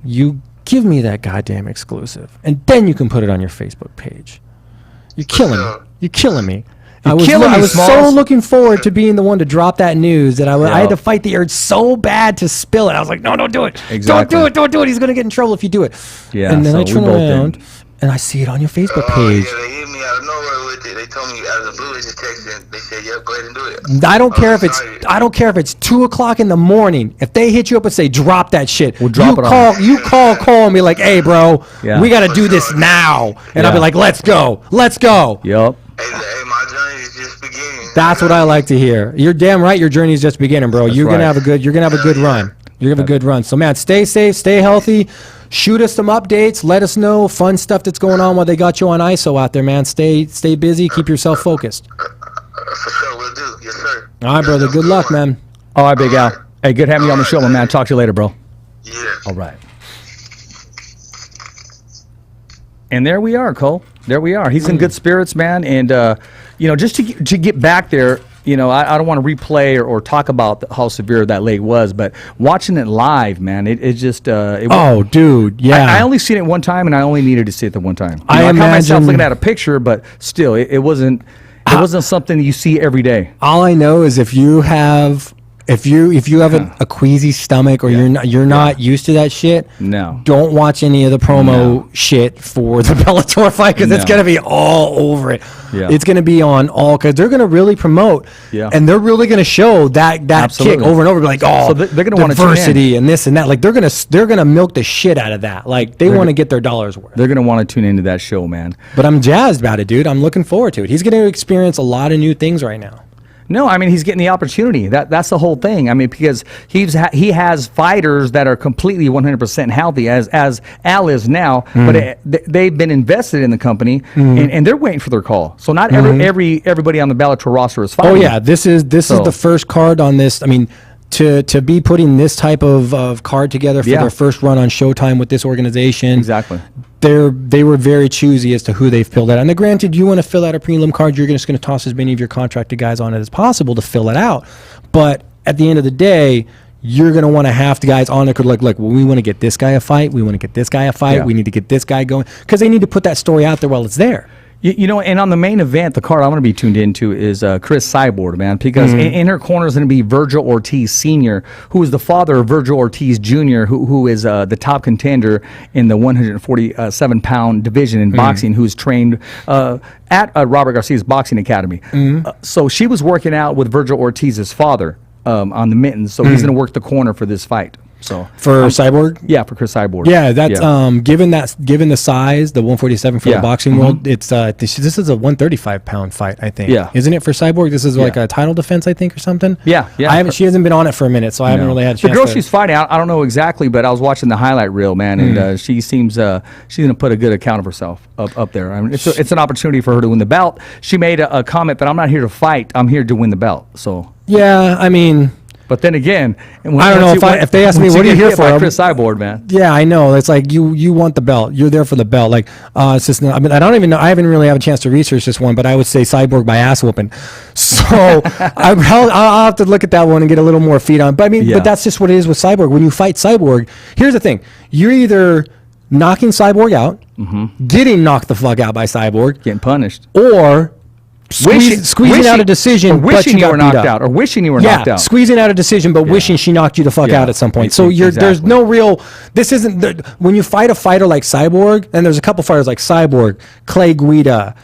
You give me that goddamn exclusive, and then you can put it on your Facebook page. You're killing me. You're killing me. I was so looking forward to being the one to drop that news that I had to fight the urge so bad to spill it. I was like, no, don't do it. Exactly. Don't do it. He's going to get in trouble if you do it. Yeah. And then I turn around and I see it on your Facebook page. Yeah, they hit me out of nowhere with it. They told me out of the blue, they just texted and they said, "Yep, go ahead and do it." I don't care if it's 2:00 in the morning. If they hit you up and say, "Drop that shit," we'll drop it on. You call and be like, "Hey, bro, we got to do this now," and I'll be like, "Let's go." Yep. Hey, my journey is just beginning. That's what I like to hear. You're damn right. Your journey is just beginning, bro. You're gonna have a good run. You're gonna have a good run. So, man, stay safe, stay healthy. Shoot us some updates. Let us know fun stuff that's going on while they got you on ISO out there, man. Stay busy. Keep yourself focused. For sure, will do. Yes, sir. All right, brother. Good luck, man. All right, Big Al. Hey, good having you on the show, my man. Talk to you later, bro. Yeah. All right. And there we are, Cole. There we are. He's in good spirits, man. And, you know, just to get back there, you know, I don't want to replay or talk about how severe that leg was, but watching it live, man, it just... dude, yeah. I only seen it one time, and I only needed to see it the one time. I caught myself looking at a picture, but still, it wasn't something you see every day. All I know is if you have a queasy stomach or you're not used to that shit, don't watch any of the promo shit for the Bellator fight because it's gonna be all over it. Yeah. It's gonna be on all because they're gonna really promote and they're really gonna show that kick over and over. Like, so they're gonna want diversity and this and that. Like they're gonna milk the shit out of that. Like they want to get their dollars worth. They're gonna want to tune into that show, man. But I'm jazzed about it, dude. I'm looking forward to it. He's gonna experience a lot of new things right now. No, I mean he's getting the opportunity. That's the whole thing. I mean because he has fighters that are completely 100% healthy as Al is now, but they've been invested in the company and they're waiting for their call. So not everybody on the Bellator roster is fighting. Oh yeah, this is the first card on this. I mean, to be putting this type of card together for their first run on Showtime with this organization. Exactly. They were very choosy as to who they've filled out. And granted, you want to fill out a prelim card, you're just going to toss as many of your contracted guys on it as possible to fill it out. But at the end of the day, you're going to want to have the guys on it like, well, we want to get this guy a fight. We want to get this guy a fight. Yeah. We need to get this guy going. Because they need to put that story out there while it's there. You know, and on the main event, the card I'm going to be tuned into is Chris Cyborg, man, because in her corner is going to be Virgil Ortiz Sr., who is the father of Virgil Ortiz Jr., who is the top contender in the 147-pound division in boxing, who's trained at Robert Garcia's Boxing Academy. So she was working out with Virgil Ortiz's father on the mittens, so he's going to work the corner for this fight. So for Cyborg, yeah, for Chris Cyborg, yeah, that's given the size, the 147 for the boxing world, it's this is a 135-pound fight, I think. Yeah, isn't it for Cyborg? This is like a title defense, I think, or something. Yeah. She hasn't been on it for a minute, so I haven't really had a chance. The girl she's fighting, I don't know exactly, but I was watching the highlight reel, man, and she seems she's going to put a good account of herself up there. I mean, it's an opportunity for her to win the belt. She made a comment that I'm not here to fight, I'm here to win the belt. So yeah, I mean. But then again, I don't know if they ask me, what are you here for? Chris Cyborg, man. Yeah, I know. It's like you want the belt. You're there for the belt. Like it's just. I mean, I don't even know. I haven't really had a chance to research this one, but I would say Cyborg by ass whooping. So I'll have to look at that one and get a little more feet on. But I mean, but that's just what it is with Cyborg. When you fight Cyborg, here's the thing: you're either knocking Cyborg out, getting knocked the fuck out by Cyborg, getting punished, or squeezing out a decision, or wishing you were knocked out, or wishing you were knocked out. Squeezing out a decision, but wishing she knocked you the fuck out at some point. So there's no real. This isn't when you fight a fighter like Cyborg, and there's a couple fighters like Cyborg, Clay Guida.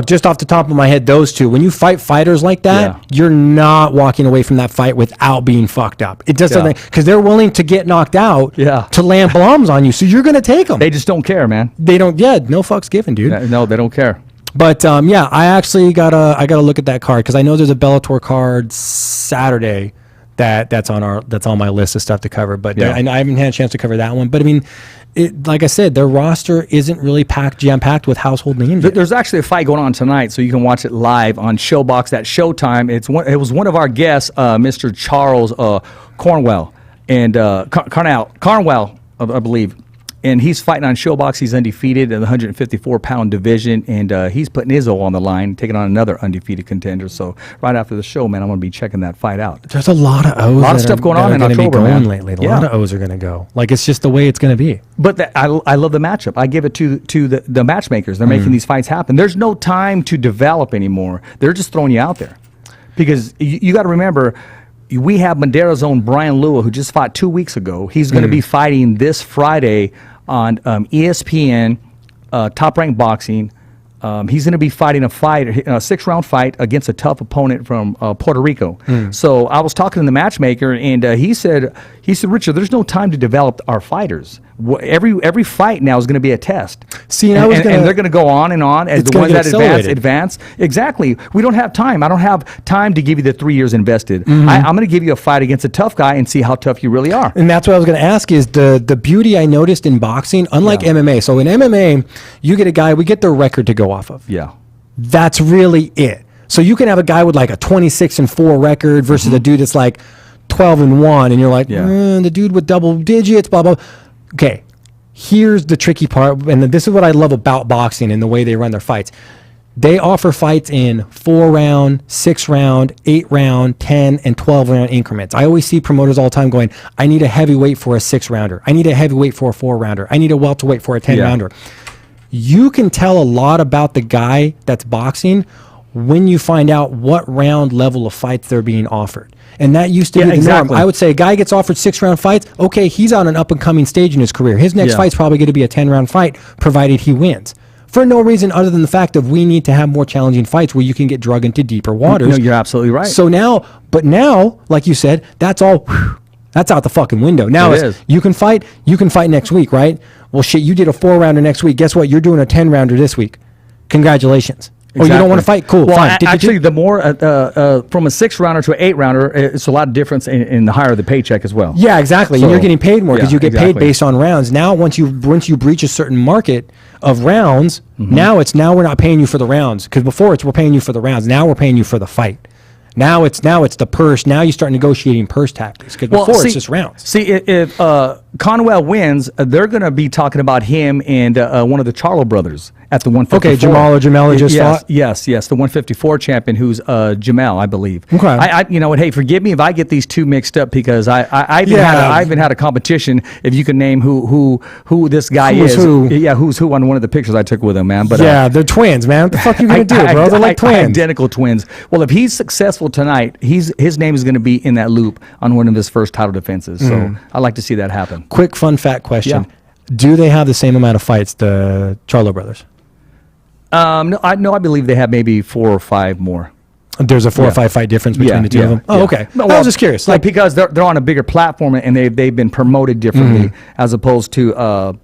Just off the top of my head, those two. When you fight fighters like that, you're not walking away from that fight without being fucked up. It doesn't because they're willing to get knocked out to land bombs on you. So you're gonna take them. They just don't care, man. They don't. Yeah, no fucks given, dude. No, they don't care. But I actually gotta look at that card because I know there's a Bellator card Saturday that's on my list of stuff to cover. But I haven't had a chance to cover that one. But I mean, like I said, their roster isn't really jam packed with household names. There's actually a fight going on tonight, so you can watch it live on ShowBox at Showtime. It was one of our guests, Mr. Charles Cornwell and Carnwell, I believe. And he's fighting on ShowBox. He's undefeated in the 154-pound division, and he's putting Izzo on the line, taking on another undefeated contender. So right after the show, man, I'm going to be checking that fight out. There's a lot of O's. A lot of stuff going on in October, man. Lately. A lot of O's are going to go. Like it's just the way it's going to be. But I love the matchup. I give it to the matchmakers. They're making these fights happen. There's no time to develop anymore. They're just throwing you out there because you got to remember. We have Madeira's own Brian Lua, who just fought 2 weeks ago. He's going to be fighting this Friday on ESPN, Top Rank Boxing. He's going to be fighting a 6-round fight against a tough opponent from Puerto Rico. So I was talking to the matchmaker, and he said, Richard, there's no time to develop our fighters. Every fight now is going to be a test. See, and they're going to go on and on as the ones that advance. Exactly. We don't have time. I don't have time to give you the 3 years invested. I'm going to give you a fight against a tough guy and see how tough you really are. And that's what I was going to ask is the beauty I noticed in boxing, unlike MMA. So in MMA, you get a guy, we get their record to go off of. Yeah. That's really it. So you can have a guy with like a 26-4 record versus a dude that's like 12-1, and you're like, the dude with double digits, blah, blah. Okay, here's the tricky part, and this is what I love about boxing and the way they run their fights. They offer fights in 4-round, 6-round, 8-round, 10, and 12-round increments. I always see promoters all the time going, I need a heavyweight for a 6-rounder. I need a heavyweight for a 4-rounder. I need a welterweight for a 10-rounder. You can tell a lot about the guy that's boxing when you find out what round level of fights they're being offered. And that used to be the norm. I would say a guy gets offered 6-round fights, okay, he's on an up-and-coming stage in his career. His next fight's probably going to be a 10-round fight, provided he wins. For no reason other than the fact of we need to have more challenging fights where you can get drug into deeper waters. No, you're absolutely right. So now, like you said, that's all, that's out the fucking window. Now you can fight next week, right? Well, shit, you did a 4-rounder next week. Guess what? You're doing a 10-rounder this week. Congratulations. Oh, you don't want to fight? Cool, Well, fine. actually, the more from a 6-rounder to an 8-rounder, it's a lot of difference in the higher the paycheck as well. Yeah, exactly. So, and you're getting paid more because you get paid exactly. based on rounds. Now, once you breach a certain market of rounds, now we're not paying you for the rounds, because before we're paying you for the rounds. Now we're paying you for the fight. Now it's the purse. Now you start negotiating purse tactics, because before it's just rounds. See, if Conwell wins, they're going to be talking about him and one of the Charlo brothers at the 154. Okay, Jamal or Jamel just fought? Yes, the 154 champion, who's Jamel, I believe. Okay. I you know what? Hey, forgive me if I get these two mixed up, because I even had a competition. If you can name who this guy is, who's who on one of the pictures I took with him, man. But they're twins, man. What the fuck are you gonna do, bro? They're like twins, identical twins. Well, if he's successful tonight, his name is going to be in that loop on one of his first title defenses. So I'd like to see that happen. Quick fun fact question: Yeah. Do they have the same amount of fights, the Charlo brothers? No, I believe they have maybe 4 or 5 more. There's a 4 or 5 fight difference between the two of them. Oh, okay. No, I was just curious, like because they're on a bigger platform and they've been promoted differently as opposed to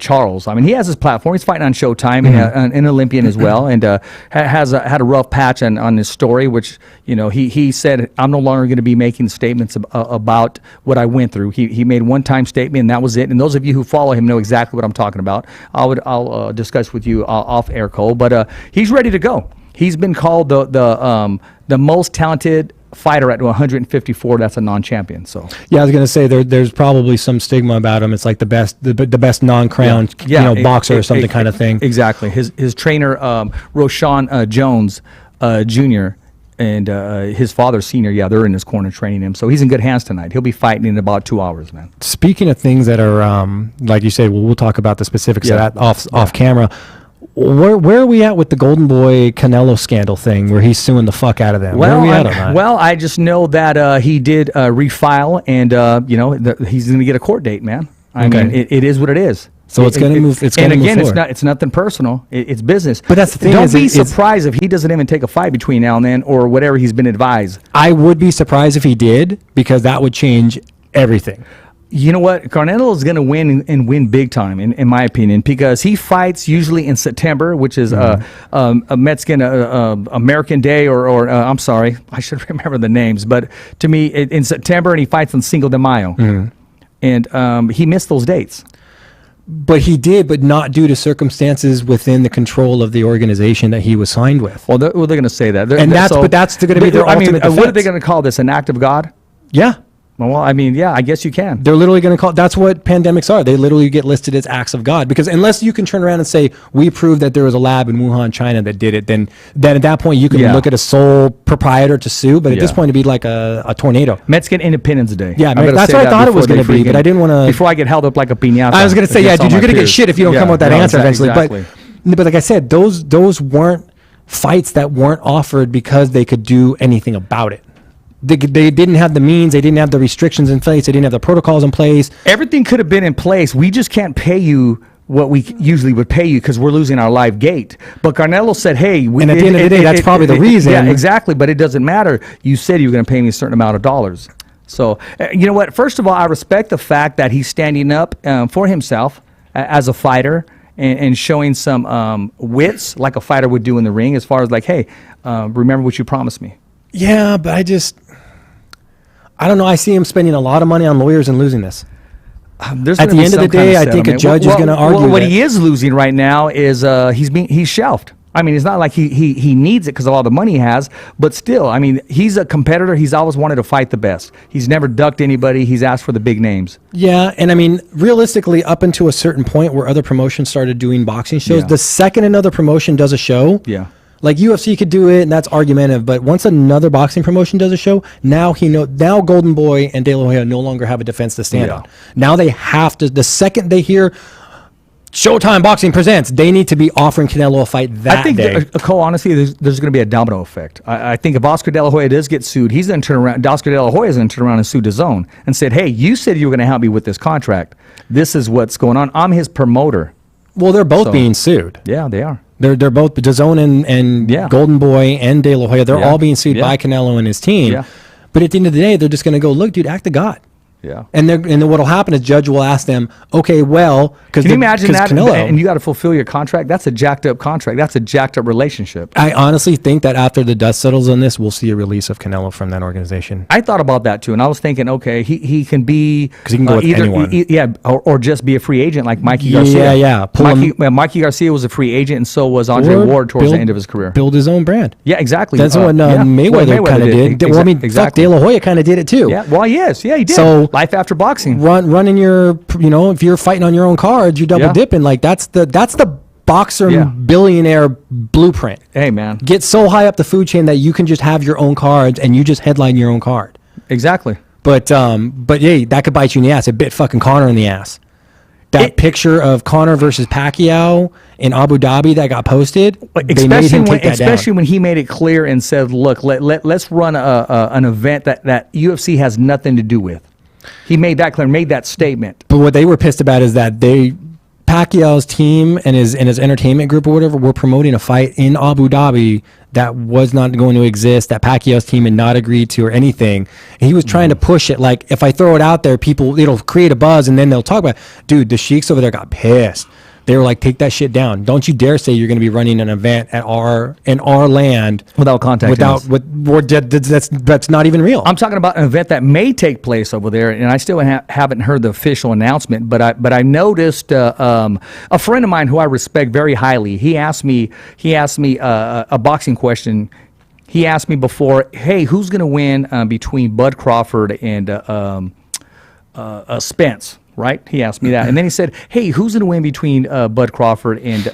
Charles. I mean, he has his platform. He's fighting on Showtime and an Olympian as well, and had a rough patch on his story, which he said, I'm no longer going to be making statements about what I went through. He made one-time statement, and that was it. And those of you who follow him know exactly what I'm talking about. I'll discuss with you off air, Cole, but he's ready to go. He's been called the most talented fighter at 154. That's a non-champion. So yeah, I was gonna say there's probably some stigma about him. It's like the best non-crowned boxer or something kind of thing. Exactly. His trainer Roshan Jones Jr. and his father Senior. Yeah, they're in his corner training him. So he's in good hands tonight. He'll be fighting in about 2 hours, man. Speaking of things that are like you say, we'll talk about the specifics of that off camera. Where are we at with the Golden Boy Canelo scandal thing, where he's suing the fuck out of them? Where are we at on that? Well, I just know that he did refile, and he's going to get a court date, man. I mean, it is what it is. So it's going to move. It's going to move forward. It's nothing personal. It's business. But that's the thing. Don't be surprised if he doesn't even take a fight between now and then, or whatever he's been advised. I would be surprised if he did, because that would change everything. You know what? Canelo is going to win and win big time, in my opinion, because he fights usually in September, which is a Mexican American Day, or I'm sorry, I should remember the names, but to me, in September, and he fights on Cinco de Mayo, and he missed those dates. But he did, but not due to circumstances within the control of the organization that he was signed with. Well, they're going to say that, but that's going to be their ultimate defense. What are they going to call this? An act of God? Yeah. Well, I mean, yeah, I guess you can. They're literally going to call. That's what pandemics are. They literally get listed as acts of God, because unless you can turn around and say we proved that there was a lab in Wuhan, China that did it, then at that point you can look at a sole proprietor to sue. But at this point, it'd be like a tornado. Mexican Independence Day. Yeah, that's what I thought it was going to be, but I didn't want to. Before I get held up like a piñata. I was going to say, dude, you're going to get shit if you don't come up with that answer eventually. Exactly. But like I said, those weren't fights that weren't offered because they could do anything about it. They didn't have the means. They didn't have the restrictions in place. They didn't have the protocols in place. Everything could have been in place. We just can't pay you what we usually would pay you because we're losing our live gate. But Canelo said, hey. And at the end of the day, that's probably the reason. Yeah, exactly. But it doesn't matter. You said you were going to pay me a certain amount of dollars. So, you know what? First of all, I respect the fact that he's standing up for himself as a fighter and showing some wits like a fighter would do in the ring, as far as like, hey, remember what you promised me. Yeah, but I don't know. I see him spending a lot of money on lawyers and losing this. At the end of the day, I think a judge is going to argue. What he is losing right now is he's shelved. I mean, it's not like he needs it because of all the money he has, but still, I mean, he's a competitor. He's always wanted to fight the best. He's never ducked anybody. He's asked for the big names. Yeah, and I mean, realistically, up until a certain point where other promotions started doing boxing shows, the second another promotion does a show, like UFC could do it, and that's argumentative. But once another boxing promotion does a show, now Golden Boy and De La Hoya no longer have a defense to stand on. Now they have to. The second they hear Showtime Boxing presents, they need to be offering Canelo a fight that day. I think, Cole, honestly, there's going to be a domino effect. I think if Oscar De La Hoya does get sued, he's going to turn around. Oscar De La Hoya is going to turn around and sue DAZN and said, "Hey, you said you were going to help me with this contract. This is what's going on. I'm his promoter." Well, they're both being sued. Yeah, they are. They're both DAZN and Golden Boy and De La Hoya. They're all being sued by Canelo and his team. Yeah. But at the end of the day, they're just going to go, look, dude, act of God. Yeah. And then what'll happen is judge will ask them, okay, well, because can you imagine that? Canelo, and you got to fulfill your contract. That's a jacked up contract. That's a jacked up relationship. I honestly think that after the dust settles on this, we'll see a release of Canelo from that organization. I thought about that too, and I was thinking, okay, he can be because he can go with anyone, or just be a free agent like Mikey Garcia. Yeah. Mikey Garcia was a free agent, and so was Andre Ward towards the end of his career. Build his own brand. Yeah, exactly. That's what Mayweather kind of did. Well, I mean, fuck, De La Hoya kind of did it too. Yeah, well, yes, yeah, he did. So life after boxing. Running your, if you're fighting on your own cards, you're double dipping. Like that's the boxer billionaire blueprint. Hey, man, get so high up the food chain that you can just have your own cards and you just headline your own card. Exactly. But yeah, that could bite you in the ass. It bit fucking Conor in the ass. That picture of Conor versus Pacquiao in Abu Dhabi that got posted, especially when he made it clear and said, "Look, let's run an event that UFC has nothing to do with." He made that clear, made that statement. But what they were pissed about is that Pacquiao's team and his entertainment group or whatever were promoting a fight in Abu Dhabi that was not going to exist, that Pacquiao's team had not agreed to or anything. And he was trying to push it like, if I throw it out there, it'll create a buzz and then they'll talk about it. Dude, the Sheiks over there got pissed. They were like, take that shit down. Don't you dare say you're going to be running an event in our land without contacting us. That's not even real. I'm talking about an event that may take place over there, and I still haven't heard the official announcement. But I noticed a friend of mine who I respect very highly. He asked me a boxing question. He asked me before, hey, who's going to win between Bud Crawford and Spence? Right? He asked me that. And then he said, hey, who's going to win between Bud Crawford and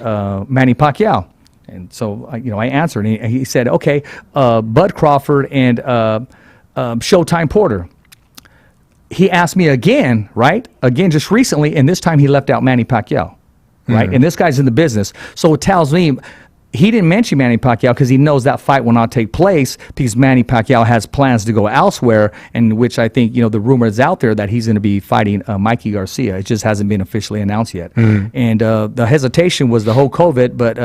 Manny Pacquiao? And so, I answered. And he said, okay, Bud Crawford and Showtime Porter. He asked me again, right? Again, just recently, and this time he left out Manny Pacquiao, right? Mm-hmm. And this guy's in the business. So it tells me he didn't mention Manny Pacquiao because he knows that fight will not take place because Manny Pacquiao has plans to go elsewhere, and which I think, the rumor is out there that he's going to be fighting Mikey Garcia. It just hasn't been officially announced yet. Mm-hmm. And the hesitation was the whole COVID, but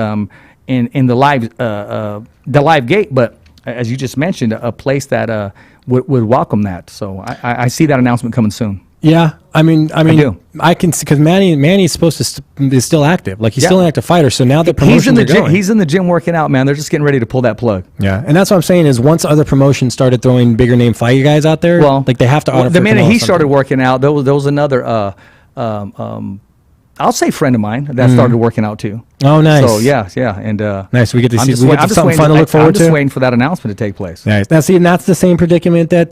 in the live gate, but as you just mentioned, a place that would welcome that. So I see that announcement coming soon. Yeah, I mean, do. I can see because Manny's supposed to is still active. Like he's still an active fighter. So now the promotion he's in the gym working out, man. They're just getting ready to pull that plug. Yeah, and that's what I'm saying is once other promotions started throwing bigger name fight guys out there, like they have to. The minute he started working out, there was another. I'll say friend of mine that started working out too. Oh, nice. So yeah, and nice. We get to see. We get something fun to look forward to. I'm just waiting for that announcement to take place. Nice. Now, see, and that's the same predicament that.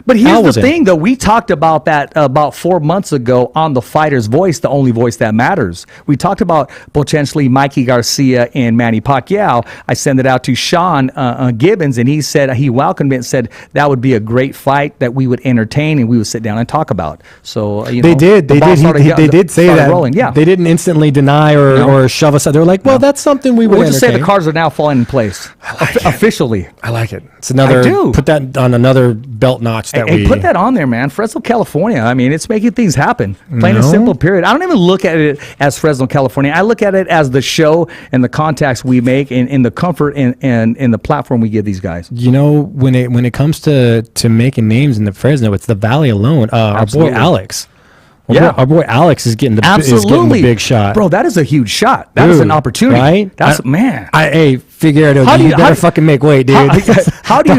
But here's the thing, though. We talked about that about 4 months ago on the Fighter's Voice, the only voice that matters. We talked about potentially Mikey Garcia and Manny Pacquiao. I sent it out to Sean Gibbons, and he said he welcomed it and said that would be a great fight that we would entertain and we would sit down and talk about. So they did say that. Rolling. Yeah. They didn't instantly deny or shove us. They were like, well, that's something we would We'll just say the cards are now falling in place. Officially. I like it. It's another. I do. Put that on another belt notch that we. Put that on there, man. Fresno, California. I mean, it's making things happen. Plain and simple, period. I don't even look at it as Fresno, California. I look at it as the show and the contacts we make and the comfort and the platform we give these guys. When it comes to making names in the Fresno, it's the Valley alone. Our boy Alex. Our boy Alex is getting the big shot. Bro, that is a huge shot. That is an opportunity. Right? That's man. Hey, Figueroa, you better fucking make weight, dude. How do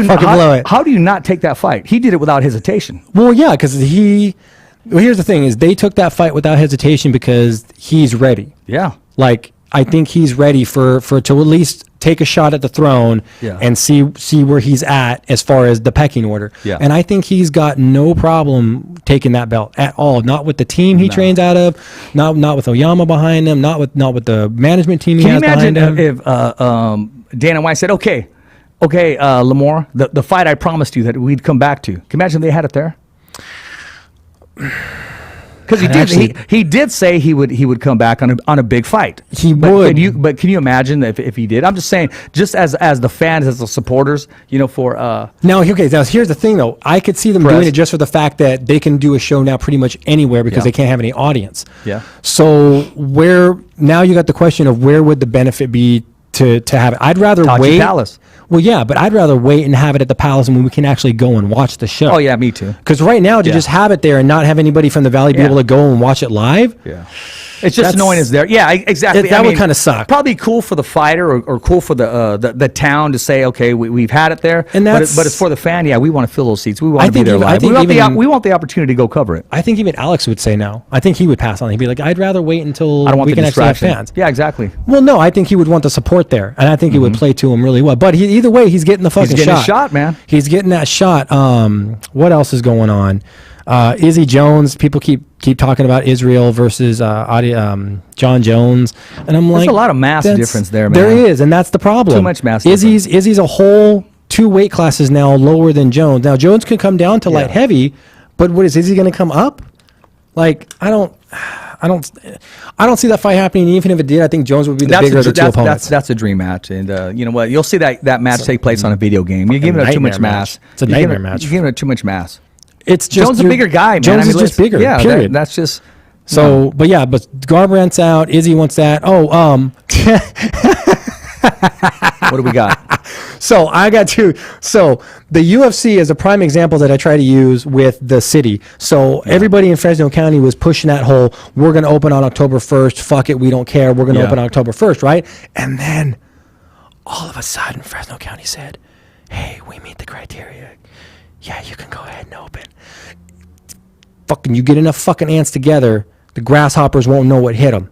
you not take that fight? He did it without hesitation. Well, yeah, because here's the thing is they took that fight without hesitation because he's ready. Yeah. Like, I think he's ready to at least take a shot at the throne and see where he's at as far as the pecking order. Yeah. And I think he's got no problem taking that belt at all. Not with the team he trains out of, not with Oyama behind him, not with the management team he has behind him. Can you imagine if Dana White said, okay, Lamore, the fight I promised you that we'd come back to. Can you imagine if they had it there? Because he did say he would come back on a big fight. He would. Can you imagine if he did? I'm just saying, just as the fans, as the supporters, for now. Okay, now here's the thing though. I could see them doing it just for the fact that they can do a show now pretty much anywhere because they can't have any audience. Yeah. So now you got the question of where would the benefit be to have it. I'd rather Tachi wait. Palace. Well, yeah, but I'd rather wait and have it at the Palace when we can actually go and watch the show. Oh yeah, me too. Because right now, to just have it there and not have anybody from the Valley be Yeah. able to go and watch it live. Yeah. It's just annoying it's there. Yeah, exactly. That would kind of suck. Probably cool for the fighter or cool for the town to say, okay, we've had it there. And but it's for the fan. Yeah, we want to fill those seats. We want to be think there even- I live. think We want the opportunity to go cover it. I think even Alex would say no. I think he would pass on. He'd be like, I'd rather wait until I don't want we the can actually have distraction. fans. Yeah, exactly. Well, no, I think he would want the support there, and I think it would play to him really well. But either way, he's getting the fucking getting shot. his shot, man. He's getting that shot. What else is going on? Izzy Jones. People keep talking about Israel versus John Jones, and I'm like, a lot of mass difference there, man. There is, and that's the problem. Too much mass Izzy's a whole 2 weight classes now lower than Jones. Now Jones can come down to light heavy, but what is Izzy going to come up? Like I don't see that fight happening. Even if it did, I think Jones would be the bigger of the two opponents. That's a dream match, and you know what? You'll see that match take place on a video game. You're giving it too much mass. It's a nightmare match. You're giving it too much mass. It's just Jones is a bigger guy, man. Jones is just bigger. Yeah, period. That's just. So, but Garbrandt's out. Izzy wants that. What do we got? So I got two. So the UFC is a prime example that I try to use with the city. So everybody in Fresno County was pushing that whole, we're going to open on October 1st. Fuck it. We don't care. We're going to open on October 1st. Right. And then all of a sudden Fresno County said, hey, we meet the criteria. Yeah, you can go ahead and open. Fucking, you get enough fucking ants together, the grasshoppers won't know what hit them.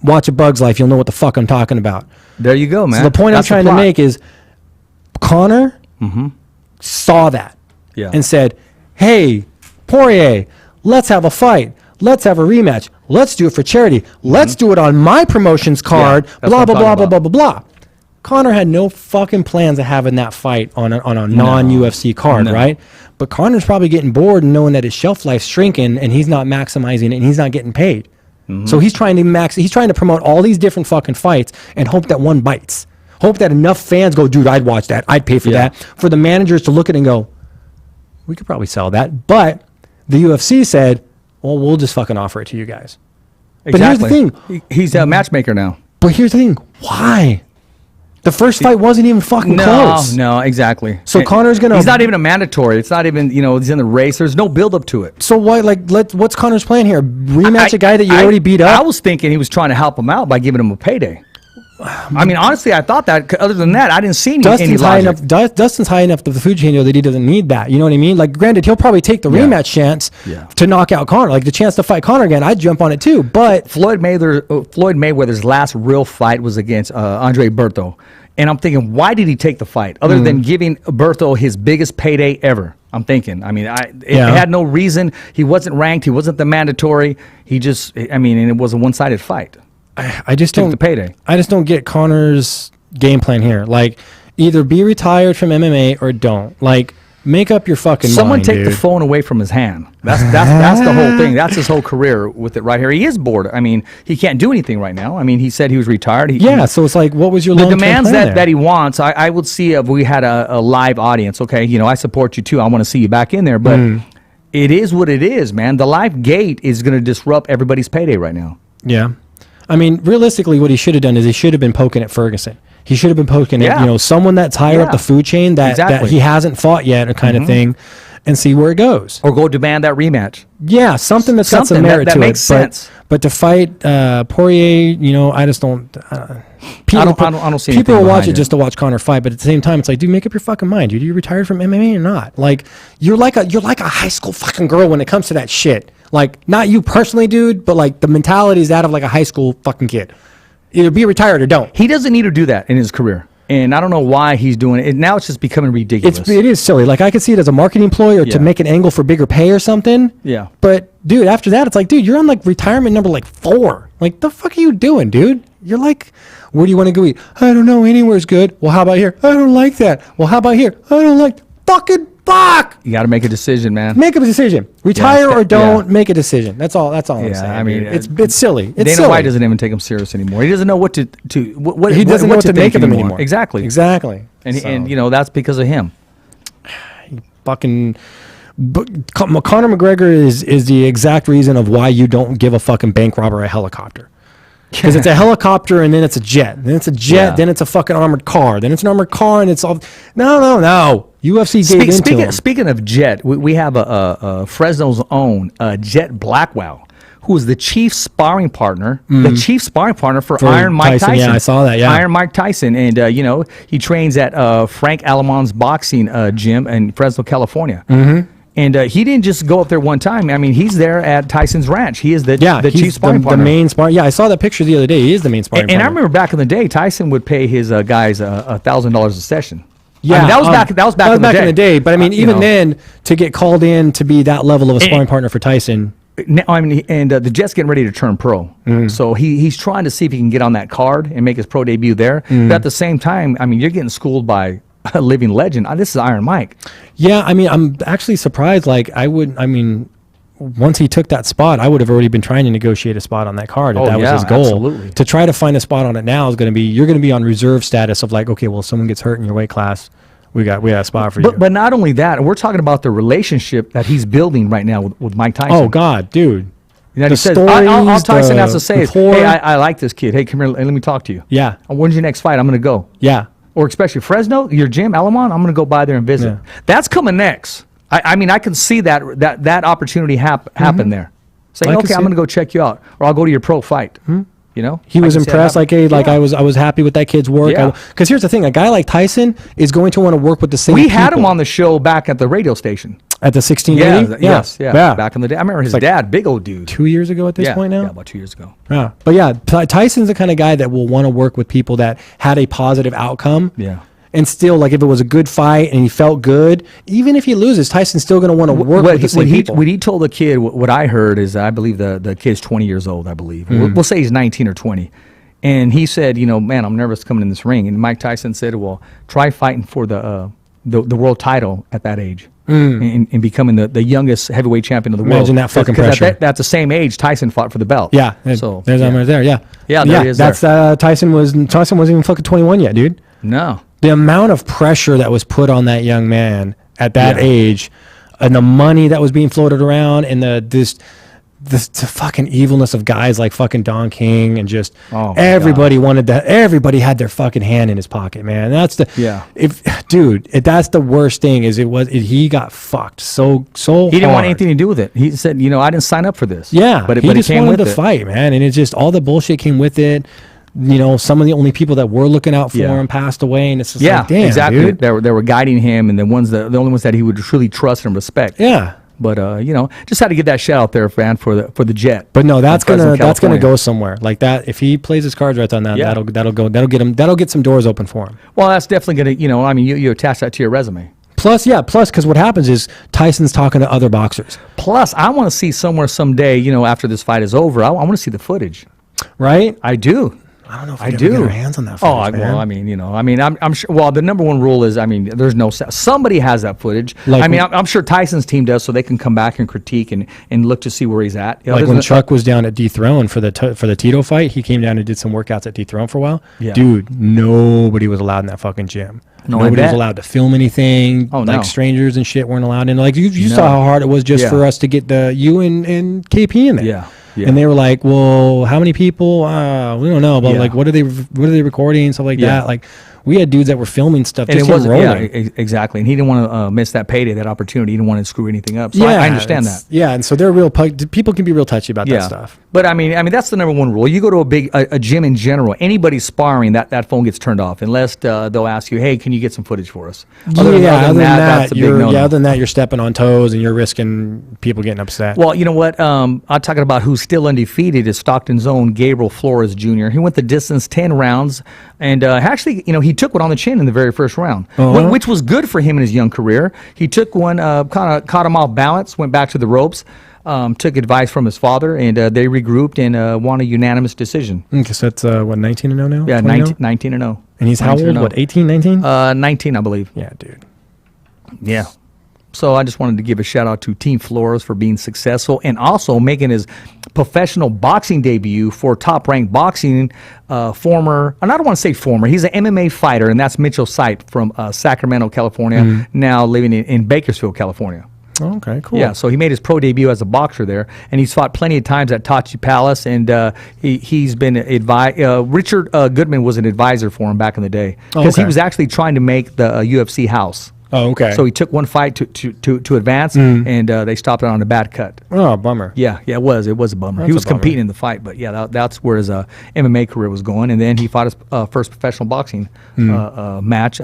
Watch A Bug's Life, you'll know what the fuck I'm talking about. There you go, man. So the point I'm trying to make is Connor saw that and said, hey, Poirier, let's have a fight. Let's have a rematch. Let's do it for charity. Let's do it on my promotions card. Blah, blah, blah, blah, blah, blah, blah. Connor had no fucking plans of having that fight on a non-UFC card, right? But Connor's probably getting bored and knowing that his shelf life's shrinking and he's not maximizing it and he's not getting paid. So he's trying to promote all these different fucking fights and hope that one bites. Hope that enough fans go, dude, I'd watch that. I'd pay for that. For the managers to look at it and go, we could probably sell that. But the UFC said, well, we'll just fucking offer it to you guys. Exactly. But here's the thing. He's a matchmaker now. But here's the thing. Why? The first fight wasn't even fucking close. No, exactly. So Connor's gonna. He's not even a mandatory. It's not even, he's in the race. There's no build up to it. So why, what's Connor's plan here? Rematch a guy that you already beat up? I was thinking he was trying to help him out by giving him a payday. I mean, honestly, I thought that. Other than that, I didn't see any Dustin's high logic. enough. Dustin's high enough to the food chain that he doesn't need that. You know what I mean? Like, granted, he'll probably take the rematch chance to knock out Connor. Like the chance to fight Connor again, I'd jump on it too. But Floyd Mayweather's last real fight was against Andre Berto. And I'm thinking, why did he take the fight? Other than giving Berto his biggest payday ever. I'm thinking. I mean, it had no reason. He wasn't ranked. He wasn't the mandatory. He just, and it was a one-sided fight. I just Took don't the payday. I just don't get Connor's game plan here. Like, either be retired from MMA or don't. Like, make up your fucking Someone mind, take dude. the phone away from his hand. That's the whole thing. That's his whole career with it right here. He is bored. I mean, he can't do anything right now. I mean, he said he was retired. So it's like, what was your the long-term demands plan there? that he wants? I would see if we had a live audience. Okay, I support you too. I want to see you back in there, but it is what it is, man. The live gate is going to disrupt everybody's payday right now. Yeah. I mean, realistically, what he should have done is he should have been poking at Ferguson. He should have been poking at, someone that's higher up the food chain that he hasn't fought yet, kind of thing, and see where it goes. Or go demand that rematch. Yeah, something that's got some merit that to makes it. sense. But to fight Poirier, I just don't. People, I don't see people will anything watch behind it just to watch Connor fight, but at the same time, it's like, dude, make up your fucking mind, dude. Are you retired from MMA or not? Like, you're like a high school fucking girl when it comes to that shit. Like, not you personally, dude, but like the mentality is that of like a high school fucking kid. Either be retired or don't. He doesn't need to do that in his career. And I don't know why he's doing it. Now it's just becoming ridiculous. It is silly. Like, I could see it as a marketing ploy or to make an angle for bigger pay or something. Yeah. But, dude, after that, it's like, dude, you're on, like, retirement number, 4. Like, the fuck are you doing, dude? You're like, where do you want to go eat? I don't know. Anywhere's good. Well, how about here? I don't like that. Well, how about here? I don't like fucking fuck. You got to make a decision, man. Make a decision. Retire or don't. Make a decision. That's all I'm saying. I mean, dude. It's silly. It's Dana silly. White doesn't even take him serious anymore. He doesn't know what to what he doesn't know what to make of him anymore. anymore. Exactly. And that's because of him. Fucking Conor McGregor is the exact reason of why you don't give a fucking bank robber a helicopter. Because it's a helicopter and then it's a jet. Then it's a jet, Yeah. then it's a fucking armored car. Then it's an armored car and it's all... No. UFC gave into him. Speaking of Jet, we have a Fresno's own Jet Blackwell, who is the chief sparring partner, for Iron Mike Tyson. Yeah, I saw that, yeah. Iron Mike Tyson. And, he trains at Frank Alamon's boxing gym in Fresno, California. Mm-hmm. And he didn't just go up there one time. I mean, he's there at Tyson's ranch. He is the chief sparring partner. The main sparring. Yeah, I saw that picture the other day. He is the main sparring partner. And I remember back in the day, Tyson would pay his guys $1,000 a session. Yeah, I mean, that was back in the day. But I mean, even then, to get called in to be that level of a sparring partner for Tyson. I mean, and the Jet's getting ready to turn pro. So he's trying to see if he can get on that card and make his pro debut there. But at the same time, I mean, you're getting schooled by a living legend. This is Iron Mike. Yeah, I mean, I'm actually surprised. Like, once he took that spot, I would have already been trying to negotiate a spot on that card if that was his goal. Absolutely. To try to find a spot on it now is going to be, you're going to be on reserve status of like, okay, well, if someone gets hurt in your weight class, we got a spot for you. But not only that, we're talking about the relationship that he's building right now with Mike Tyson. Oh God, dude. He says, all Tyson has to say is, hey, I like this kid. Hey, come here, let me talk to you. Yeah. When's your next fight? I'm going to go. Yeah. Or especially Fresno, your gym, Alamon, I'm going to go by there and visit. Yeah. That's coming next. I mean, I can see that opportunity happen there. Saying, okay, I'm going to go check you out, or I'll go to your pro fight. You know, he was impressed. I was happy with that kid's work. Because here's the thing: a guy like Tyson is going to want to work with the same. We had him on the show back at the radio station at the 1680. Yeah. Back in the day, I remember his dad, big old dude. 2 years ago at this point now. Yeah, about 2 years ago. Yeah, but yeah, Tyson's the kind of guy that will want to work with people that had a positive outcome. Yeah. And still, like, if it was a good fight and he felt good, even if he loses, Tyson's still going to want to work with the same people. When he told the kid, what I heard is, I believe the kid's 20 years old, I believe. We'll say he's 19 or 20. And he said, man, I'm nervous coming in this ring. And Mike Tyson said, well, try fighting for the world title at that age. And becoming the youngest heavyweight champion of the world. Imagine that fucking pressure. At the same age, Tyson fought for the belt. Yeah. So there's him right there. Yeah. Yeah, there he is. Tyson wasn't even fucking 21 yet, dude. No. The amount of pressure that was put on that young man at that age, and the money that was being floated around, and the fucking evilness of guys like fucking Don King, and just everybody wanted that. Everybody had their fucking hand in his pocket, man. That's that's the worst thing. He got fucked so He didn't hard. want anything to do with it. He said, I didn't sign up for this. Yeah, but he just came wanted with to fight, man, and it just all the bullshit came with it. Some of the only people that were looking out for him passed away, and it's just like, damn, exactly. dude. They were guiding him, and the only ones that he would truly trust and respect. Yeah. But just had to get that shout out there, man, for the Jet. But no, that's gonna go somewhere like that. If he plays his cards right on that, that'll get some doors open for him. Well, that's definitely gonna, you attach that to your resume. Plus, because what happens is Tyson's talking to other boxers. Plus, I want to see somewhere someday, after this fight is over, I want to see the footage. Right? I do. I don't know if we can get our hands on that footage, man. I'm sure. Well, the number one rule is, there's no. Somebody has that footage. I'm sure Tyson's team does, so they can come back and critique and look to see where he's at. Like when Chuck was down at Dethrone for the Tito fight, he came down and did some workouts at Dethrone for a while. Yeah. Dude, nobody was allowed in that fucking gym. Nobody was allowed to film anything. Strangers and shit weren't allowed in. Like you saw how hard it was just for us to get you and KP in there. Yeah. Yeah. And they were like, well, how many people? We don't know. But like, what are they recording and stuff like that? Like, we had dudes that were filming stuff. And just it wasn't, exactly. And he didn't want to miss that payday, that opportunity. He didn't want to screw anything up. So I understand that. Yeah, and so they're people can be real touchy about that stuff. But I mean, that's the number one rule. You go to a gym in general, anybody sparring, that phone gets turned off unless they'll ask you, hey, can you get some footage for us? Other than that, you're stepping on toes and you're risking people getting upset. Well, you know what? I'm talking about who's still undefeated is Stockton's own Gabriel Flores Jr. He went the distance 10 rounds, and actually, he took one on the chin in the very first round, which was good for him in his young career. He took one, kind of caught him off balance, went back to the ropes. Took advice from his father, and they regrouped and won a unanimous decision. Okay, so that's, 19-0 now? Yeah, 19-0. And he's how old? What, 18, 19? 19, I believe. Yeah, dude. Yeah. So I just wanted to give a shout-out to Team Flores for being successful and also making his professional boxing debut for Top Rank Boxing, former, and I don't want to say former, he's an MMA fighter, and that's Mitchell Sipe from Sacramento, California, now living in Bakersfield, California. Okay, cool. Yeah, so he made his pro debut as a boxer there, and he's fought plenty of times at Tachi Palace, and he's been Richard Goodman was an advisor for him back in the day because he was actually trying to make the UFC house. Oh, okay. So he took one fight to advance, and they stopped it on a bad cut. Oh, bummer. Yeah, it was a bummer. He was competing in the fight, but yeah, that's where his MMA career was going, and then he fought his first professional boxing match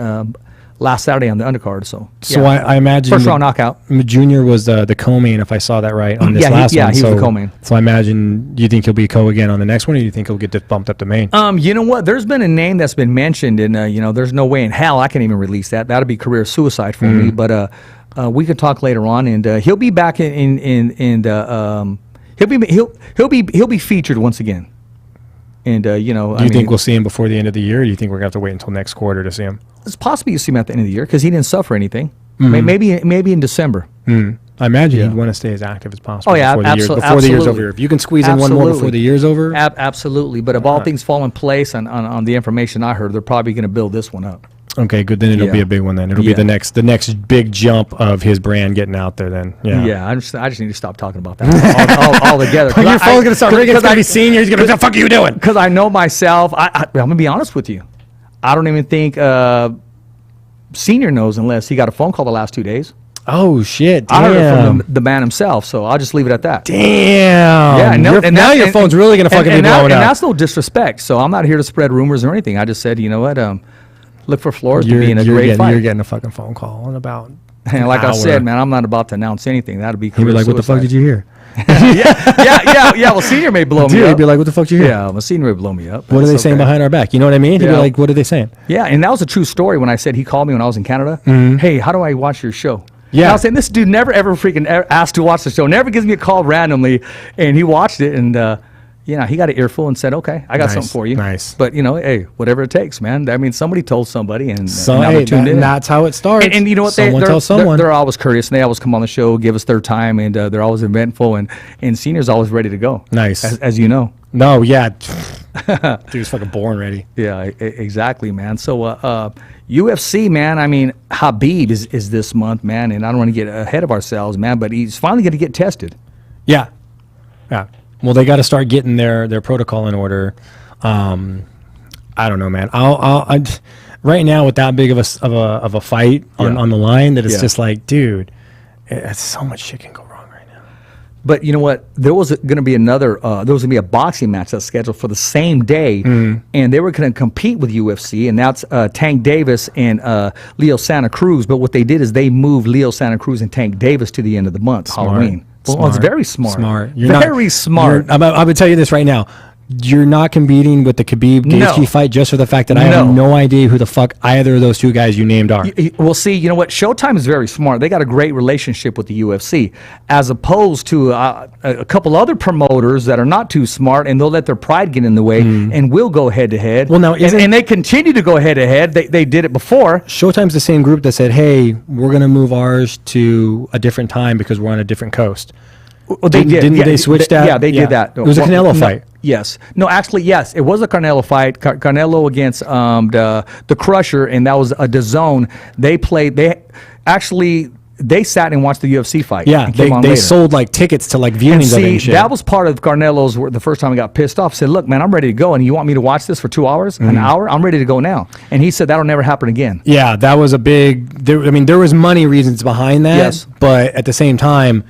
last Saturday on the undercard. So I imagine first round knockout. Junior was the co-main, if I saw that right, on this last one. He was the co-main. So I imagine, do you think he'll be co again on the next one, or do you think he'll get bumped up to main? You know what? There's been a name that's been mentioned, and there's no way in hell I can even release that. That'd be career suicide for me. But we could talk later on, and he'll be back he'll be featured once again. And do you think we'll see him before the end of the year, or do you think we're gonna have to wait until next quarter to see him? It's possible you see him at the end of the year because he didn't suffer anything. Maybe in December. I imagine he'd want to stay as active as possible. Oh yeah, before the year's over. If you can squeeze in one more before the year's over, absolutely. But if all things fall in place on the information I heard, they're probably going to build this one up. Okay, good. Then it'll be a big one. Then it'll be the next big jump of his brand getting out there. Then I just need to stop talking about that all together. Your phone's gonna start ringing. It's gonna be senior. He's gonna be, what the fuck are you doing? Because I know myself. I'm gonna be honest with you. I don't even think Senior knows unless he got a phone call the last 2 days. Oh shit! Damn. I heard it from the man himself, so I'll just leave it at that. Damn. Yeah, now your phone's really gonna fucking be blowing up. And that's no disrespect. So I'm not here to spread rumors or anything. I just said, you know what? Look for Flores to be in a great fight. You're getting a fucking phone call in about and like I said, man, I'm not about to announce anything. That'd be he'd be like, what the fuck did you hear? yeah. Well, Senior may blow me up. He'd be like, what the fuck did you hear? Yeah, well, Senior may blow me up. What are they saying behind our back? You know what I mean? He'd be like, what are they saying? Yeah, and that was a true story when I said he called me when I was in Canada. Hey, how do I watch your show? Yeah. And I was saying, this dude never ever freaking asked to watch the show. Never gives me a call randomly, and he watched it, and he got an earful and said, okay, I got something for you. Nice. But, hey, whatever it takes, man. I mean, somebody told somebody, and now they're tuned in. And that's how it starts. And you know what? Someone tells someone. They're always courteous, and they always come on the show, give us their time, and they're always eventful, and Senior's always ready to go. Nice. As you know. No, yeah. Dude's fucking born ready. Yeah, exactly, man. So, UFC, man, I mean, Habib is this month, man, and I don't want to get ahead of ourselves, man, but he's finally going to get tested. Yeah. Yeah. Well, they got to start getting their protocol in order. I don't know, man. I right now with that big of a fight on the line, that it's just like, dude, it's so much shit can go wrong right now. But you know what? There was going to be a boxing match that's scheduled for the same day, and they were going to compete with UFC, and that's Tank Davis and Leo Santa Cruz. But what they did is they moved Leo Santa Cruz and Tank Davis to the end of the month, Halloween. Well, it's very smart. Smart. I would tell you this right now. You're not competing with the Khabib-Gaethje fight just for the fact that I have no idea who the fuck either of those two guys you named are. Well, see, you know what? Showtime is very smart. They got a great relationship with the UFC, as opposed to a couple other promoters that are not too smart, and they'll let their pride get in the way and will go head-to-head. Well, now, and they continue to go head-to-head. They did it before. Showtime's the same group that said, hey, we're going to move ours to a different time because we're on a different coast. Well, they did. Didn't they switch that? Yeah, they did that. It was a Canelo fight. Yes. No, actually, yes. It was a Canelo fight. Canelo against the Crusher, and that was a DAZN. They sat and watched the UFC fight. Yeah, they sold like tickets to like viewings of it and shit. That was part of Carnelo's. The first time he got pissed off, said, "Look, man, I'm ready to go, and you want me to watch this for 2 hours, an hour? I'm ready to go now." And he said that'll never happen again. Yeah, that was a big. There was money reasons behind that. Yes, but at the same time.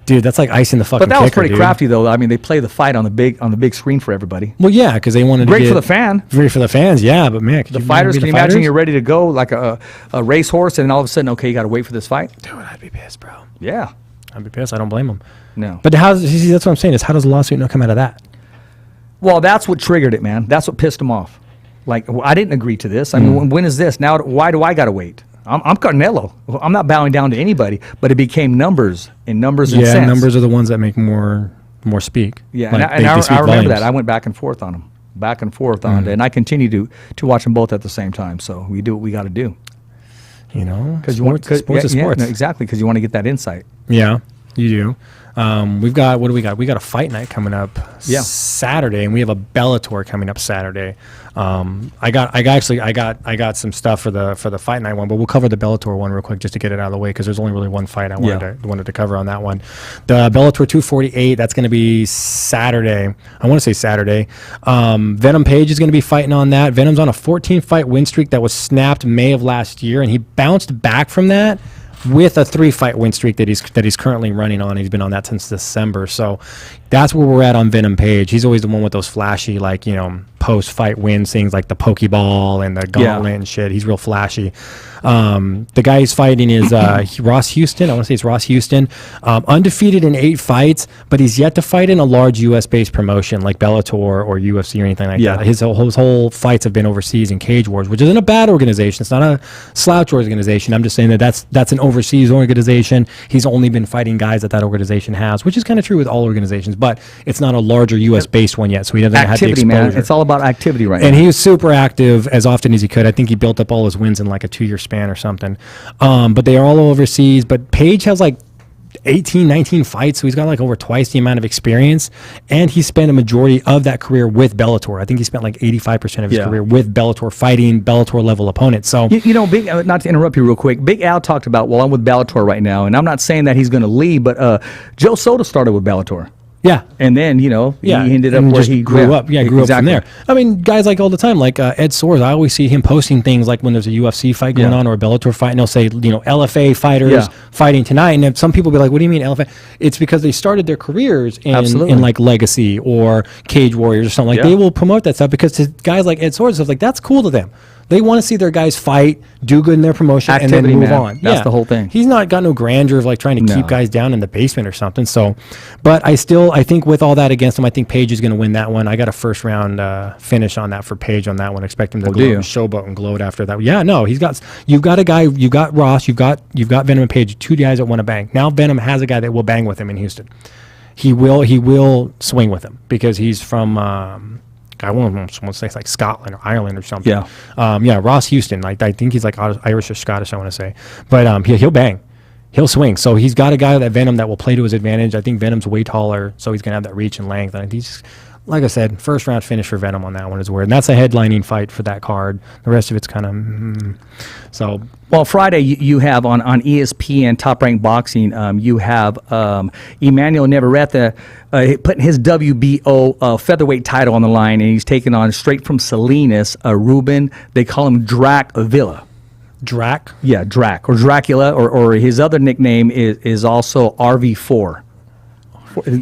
Dude, that's like icing the fucking But that was kicker, pretty crafty, though. I mean, they play the fight on the big screen for everybody. Well, yeah, because they wanted to great for the fan. Great for the fans, yeah. But man, the fighters. Can you imagine you're ready to go like a racehorse, and all of a sudden, okay, you got to wait for this fight? Dude, I'd be pissed, bro. Yeah, I'd be pissed. I don't blame them. No. But see, that's what I'm saying is how does the lawsuit not come out of that? Well, that's what triggered it, man. That's what pissed them off. Like, I didn't agree to this. I mean, when is this? Now, why do I got to wait? I'm Canelo. I'm not bowing down to anybody, but it became numbers and cents. Yeah, numbers are the ones that make more speak. Yeah, like and I remember that. I went back and forth on them, on it, and I continue to watch them both at the same time. So we do what we got to do. You know, because sports is sports. No, exactly, because you want to get that insight. Yeah. You do. We've got, what do we got? We got a fight night coming up Saturday, and we have a Bellator coming up Saturday. I got some stuff for the fight night one, but we'll cover the Bellator one real quick just to get it out of the way, because there's only really one fight I wanted to cover on that one. The Bellator 248, that's going to be Saturday. I want to say Saturday. Venom Page is going to be fighting on that. Venom's on a 14-fight win streak that was snapped May of last year, and he bounced back from that with a 3-fight win streak that he's currently running on. He's been on that since December. So that's where we're at on Venom Page. He's always the one with those flashy, like, post-fight wins, things like the Pokeball and the gauntlet and shit. He's real flashy. The guy he's fighting is Ross Houston. I want to say it's Ross Houston. Undefeated in 8 fights, but he's yet to fight in a large U.S.-based promotion like Bellator or UFC or anything like that. His whole fights have been overseas in Cage Wars, which isn't a bad organization. It's not a slouch organization. I'm just saying that's an overseas organization. He's only been fighting guys that organization has, which is kind of true with all organizations, but it's not a larger U.S.-based one yet, so he doesn't have the exposure. Man. It's all about activity right now. And he was super active as often as he could. I think he built up all his wins in like a 2-year span or something. But they are all overseas. But Page has like 18, 19 fights, so he's got like over twice the amount of experience. And he spent a majority of that career with Bellator. I think he spent like 85% of his career with Bellator, fighting Bellator-level opponents. So Big, not to interrupt you real quick, BigAl talked about, I'm with Bellator right now, and I'm not saying that he's going to leave, but Joe Soto started with Bellator. Yeah. And then, he ended up where he grew up. Yeah, grew up from there. I mean, guys like all the time, like Ed Soares, I always see him posting things like when there's a UFC fight going on or a Bellator fight, and he'll say, LFA fighters fighting tonight. And then some people will be like, what do you mean LFA? It's because they started their careers in like Legacy or Cage Warriors or something. Like they will promote that stuff because to guys like Ed Soares, it's like, that's cool to them. They want to see their guys fight, do good in their promotion, activity, and then move on. That's the whole thing. He's not got no grandeur of like trying to keep guys down in the basement or something. So, but I think with all that against him, I think Page is going to win that one. I got a first round finish on that for Page on that one. Expect him to showboat and gloat after that. Yeah, no, you've got a guy, you've got Ross, you've got Venom and Page, 2 guys that want to bang. Now Venom has a guy that will bang with him in Houston. He will swing with him because he's from. I want to say it's like Scotland or Ireland or something. Yeah. Ross Houston. Like I think he's like Irish or Scottish, I want to say. But he'll bang. He'll swing. So he's got a guy that Venom that will play to his advantage. I think Venom's way taller, so he's going to have that reach and length. And he's, like I said, first round finish for Venom on that one is weird. And that's a headlining fight for that card. The rest of it's kind of so. Well, Friday you have on ESPN Top Rank Boxing. You have Emmanuel Navarrete putting his WBO featherweight title on the line, and he's taking on straight from Salinas, Ruben. They call him Drac Villa. Drac? Yeah, Drac or Dracula, or his other nickname is also RV4.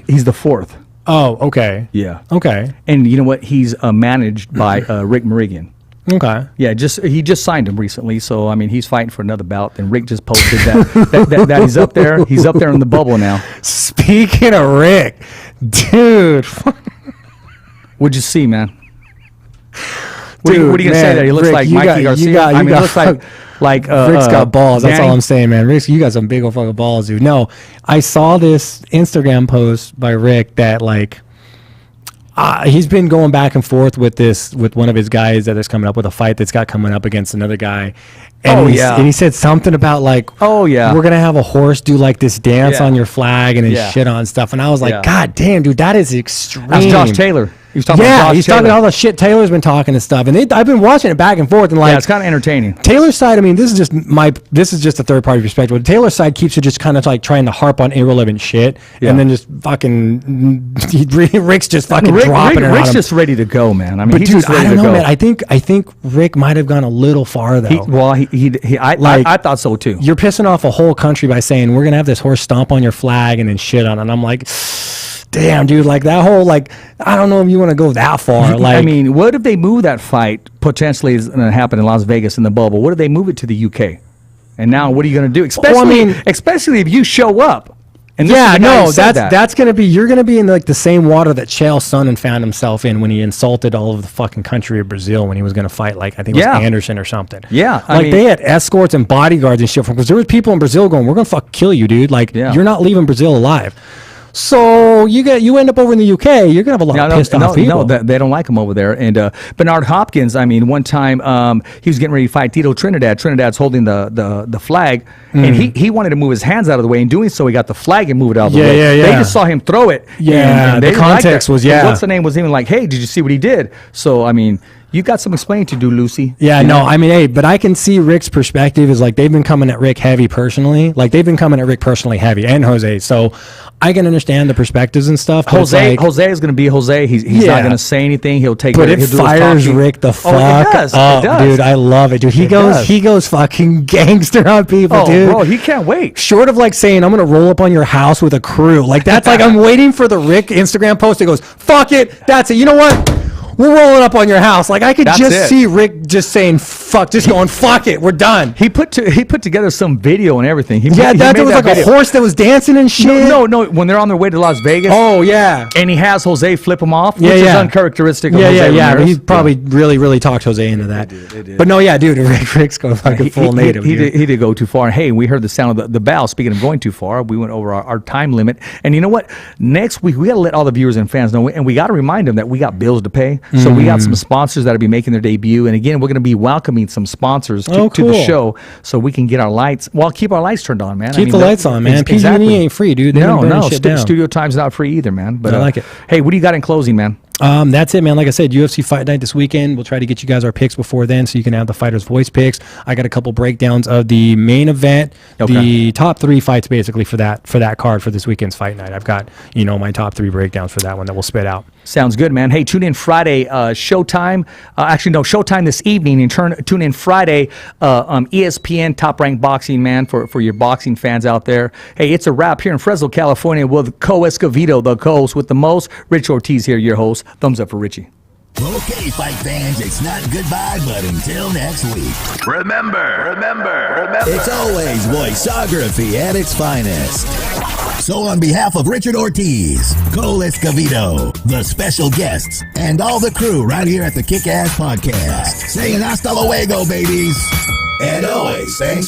He's the 4th. Oh, okay. Yeah. Okay. And you know what? He's managed by Rick Merigian. Okay. Yeah, he just signed him recently, so I mean he's fighting for another bout. And Rick just posted that he's up there. He's up there in the bubble now. Speaking of Rick, dude, what'd you see, man? What are you gonna say there? He looks like Mikey Garcia. He looks like Rick's got balls. That's Danny. all I'm saying, man. Rick, you got some big old fucking balls, dude. No, I saw this Instagram post by Rick that like. He's been going back and forth with one of his guys that is coming up with a fight that's got coming up against another guy. And and he said something about like, we're going to have a horse do like this dance on your flag and his shit on stuff. And I was like, God damn, dude, that is extreme. That's Josh Taylor. He was talking about Josh he's Taylor. talking all the shit Taylor's been talking and stuff. And I've been watching it back and forth and like, it's kind of entertaining. Taylor's side, I mean, this is just a third party perspective. But Taylor's side keeps it just kind of like trying to harp on irrelevant shit, and then just fucking Rick's just fucking dropping it on him. Rick's just ready to go, man. I mean, he's dude, just ready I don't to know, go. man. I think Rick might have gone a little far though. I thought so too. You're pissing off a whole country by saying we're gonna have this horse stomp on your flag and then shit on it. And I'm like, damn, dude, like that whole like I don't know if you want to go that far. Like, I mean, what if they move that fight? Potentially is going to happen in Las Vegas in the bubble. What if they move it to the UK? And now, what are you going to do? Especially if you show up. And that's going to be you're going to be in like the same water that Chael Sonnen found himself in when he insulted all of the fucking country of Brazil when he was going to fight like I think it was Anderson or something. Yeah, they had escorts and bodyguards and shit from because there was people in Brazil going, "We're going to kill you, dude. Like you're not leaving Brazil alive." So you end up over in the UK, you're gonna have a lot of pissed off people. No, they don't like him over there. And Bernard Hopkins, I mean, one time he was getting ready to fight Tito Trinidad. Trinidad's holding the flag, and he wanted to move his hands out of the way. In doing so, he got the flag and moved it out of the way. Yeah. They just saw him throw it. Yeah, and they the context was What's the name was even like, hey, did you see what he did? So I mean, you got some explaining to do, Lucy. Yeah, no, I mean, hey, but I can see Rick's perspective is like they've been coming at Rick heavy personally. Like they've been coming at Rick personally heavy, and Jose. So I can understand the perspectives and stuff. Jose is going to be Jose. He's not going to say anything. He'll take. But it fires Rick the fuck up, dude. I love it, dude. He goes fucking gangster on people, dude. Bro, he can't wait. Short of like saying, I'm going to roll up on your house with a crew. Like that's like I'm waiting for the Rick Instagram post that goes, fuck it, that's it. You know what? We're rolling up on your house. Like I could see Rick just saying fuck, just going fuck it, we're done. He put together some video and everything. There was like a horse that was dancing and shit. No. When they're on their way to Las Vegas. Oh yeah. And he has Jose flip him off, which is uncharacteristic of Jose. Yeah. He probably really talked Jose into that. They did. But no, yeah, dude, Rick's going fucking full native. He did go too far. Hey, we heard the sound of the bell. Speaking of going too far, we went over our time limit. And you know what? Next week we got to let all the viewers and fans know, and we got to remind them that we got bills to pay. So we got some sponsors that'll be making their debut, and again, we're going to be welcoming some sponsors to the show, so we can get our lights. Well, keep our lights turned on, man. Keep the lights on, man. PG&E ain't free, dude. No. Studio time's not free either, man. But I like it. Hey, what do you got in closing, man? That's it, man. Like I said, UFC Fight Night this weekend. We'll try to get you guys our picks before then, so you can have the Fighters Voice picks. I got a couple breakdowns of the main event, the top 3 fights basically for that card for this weekend's Fight Night. I've got my top 3 breakdowns for that one that we'll spit out. Sounds good, man. Hey, tune in Friday, Showtime. Showtime this evening, and tune in Friday, ESPN Top Ranked Boxing, man, for your boxing fans out there. Hey, it's a wrap here in Fresno, California with Escovedo, the co-host with the most. Rich Ortiz here, your host. Thumbs up for Richie. Okay, fight fans, it's not goodbye, but until next week. Remember. It's always voiceography at its finest. So on behalf of Richard Ortiz, Cole Escovedo, the special guests, and all the crew right here at the Kick-Ass Podcast, saying hasta luego, babies. And always thanks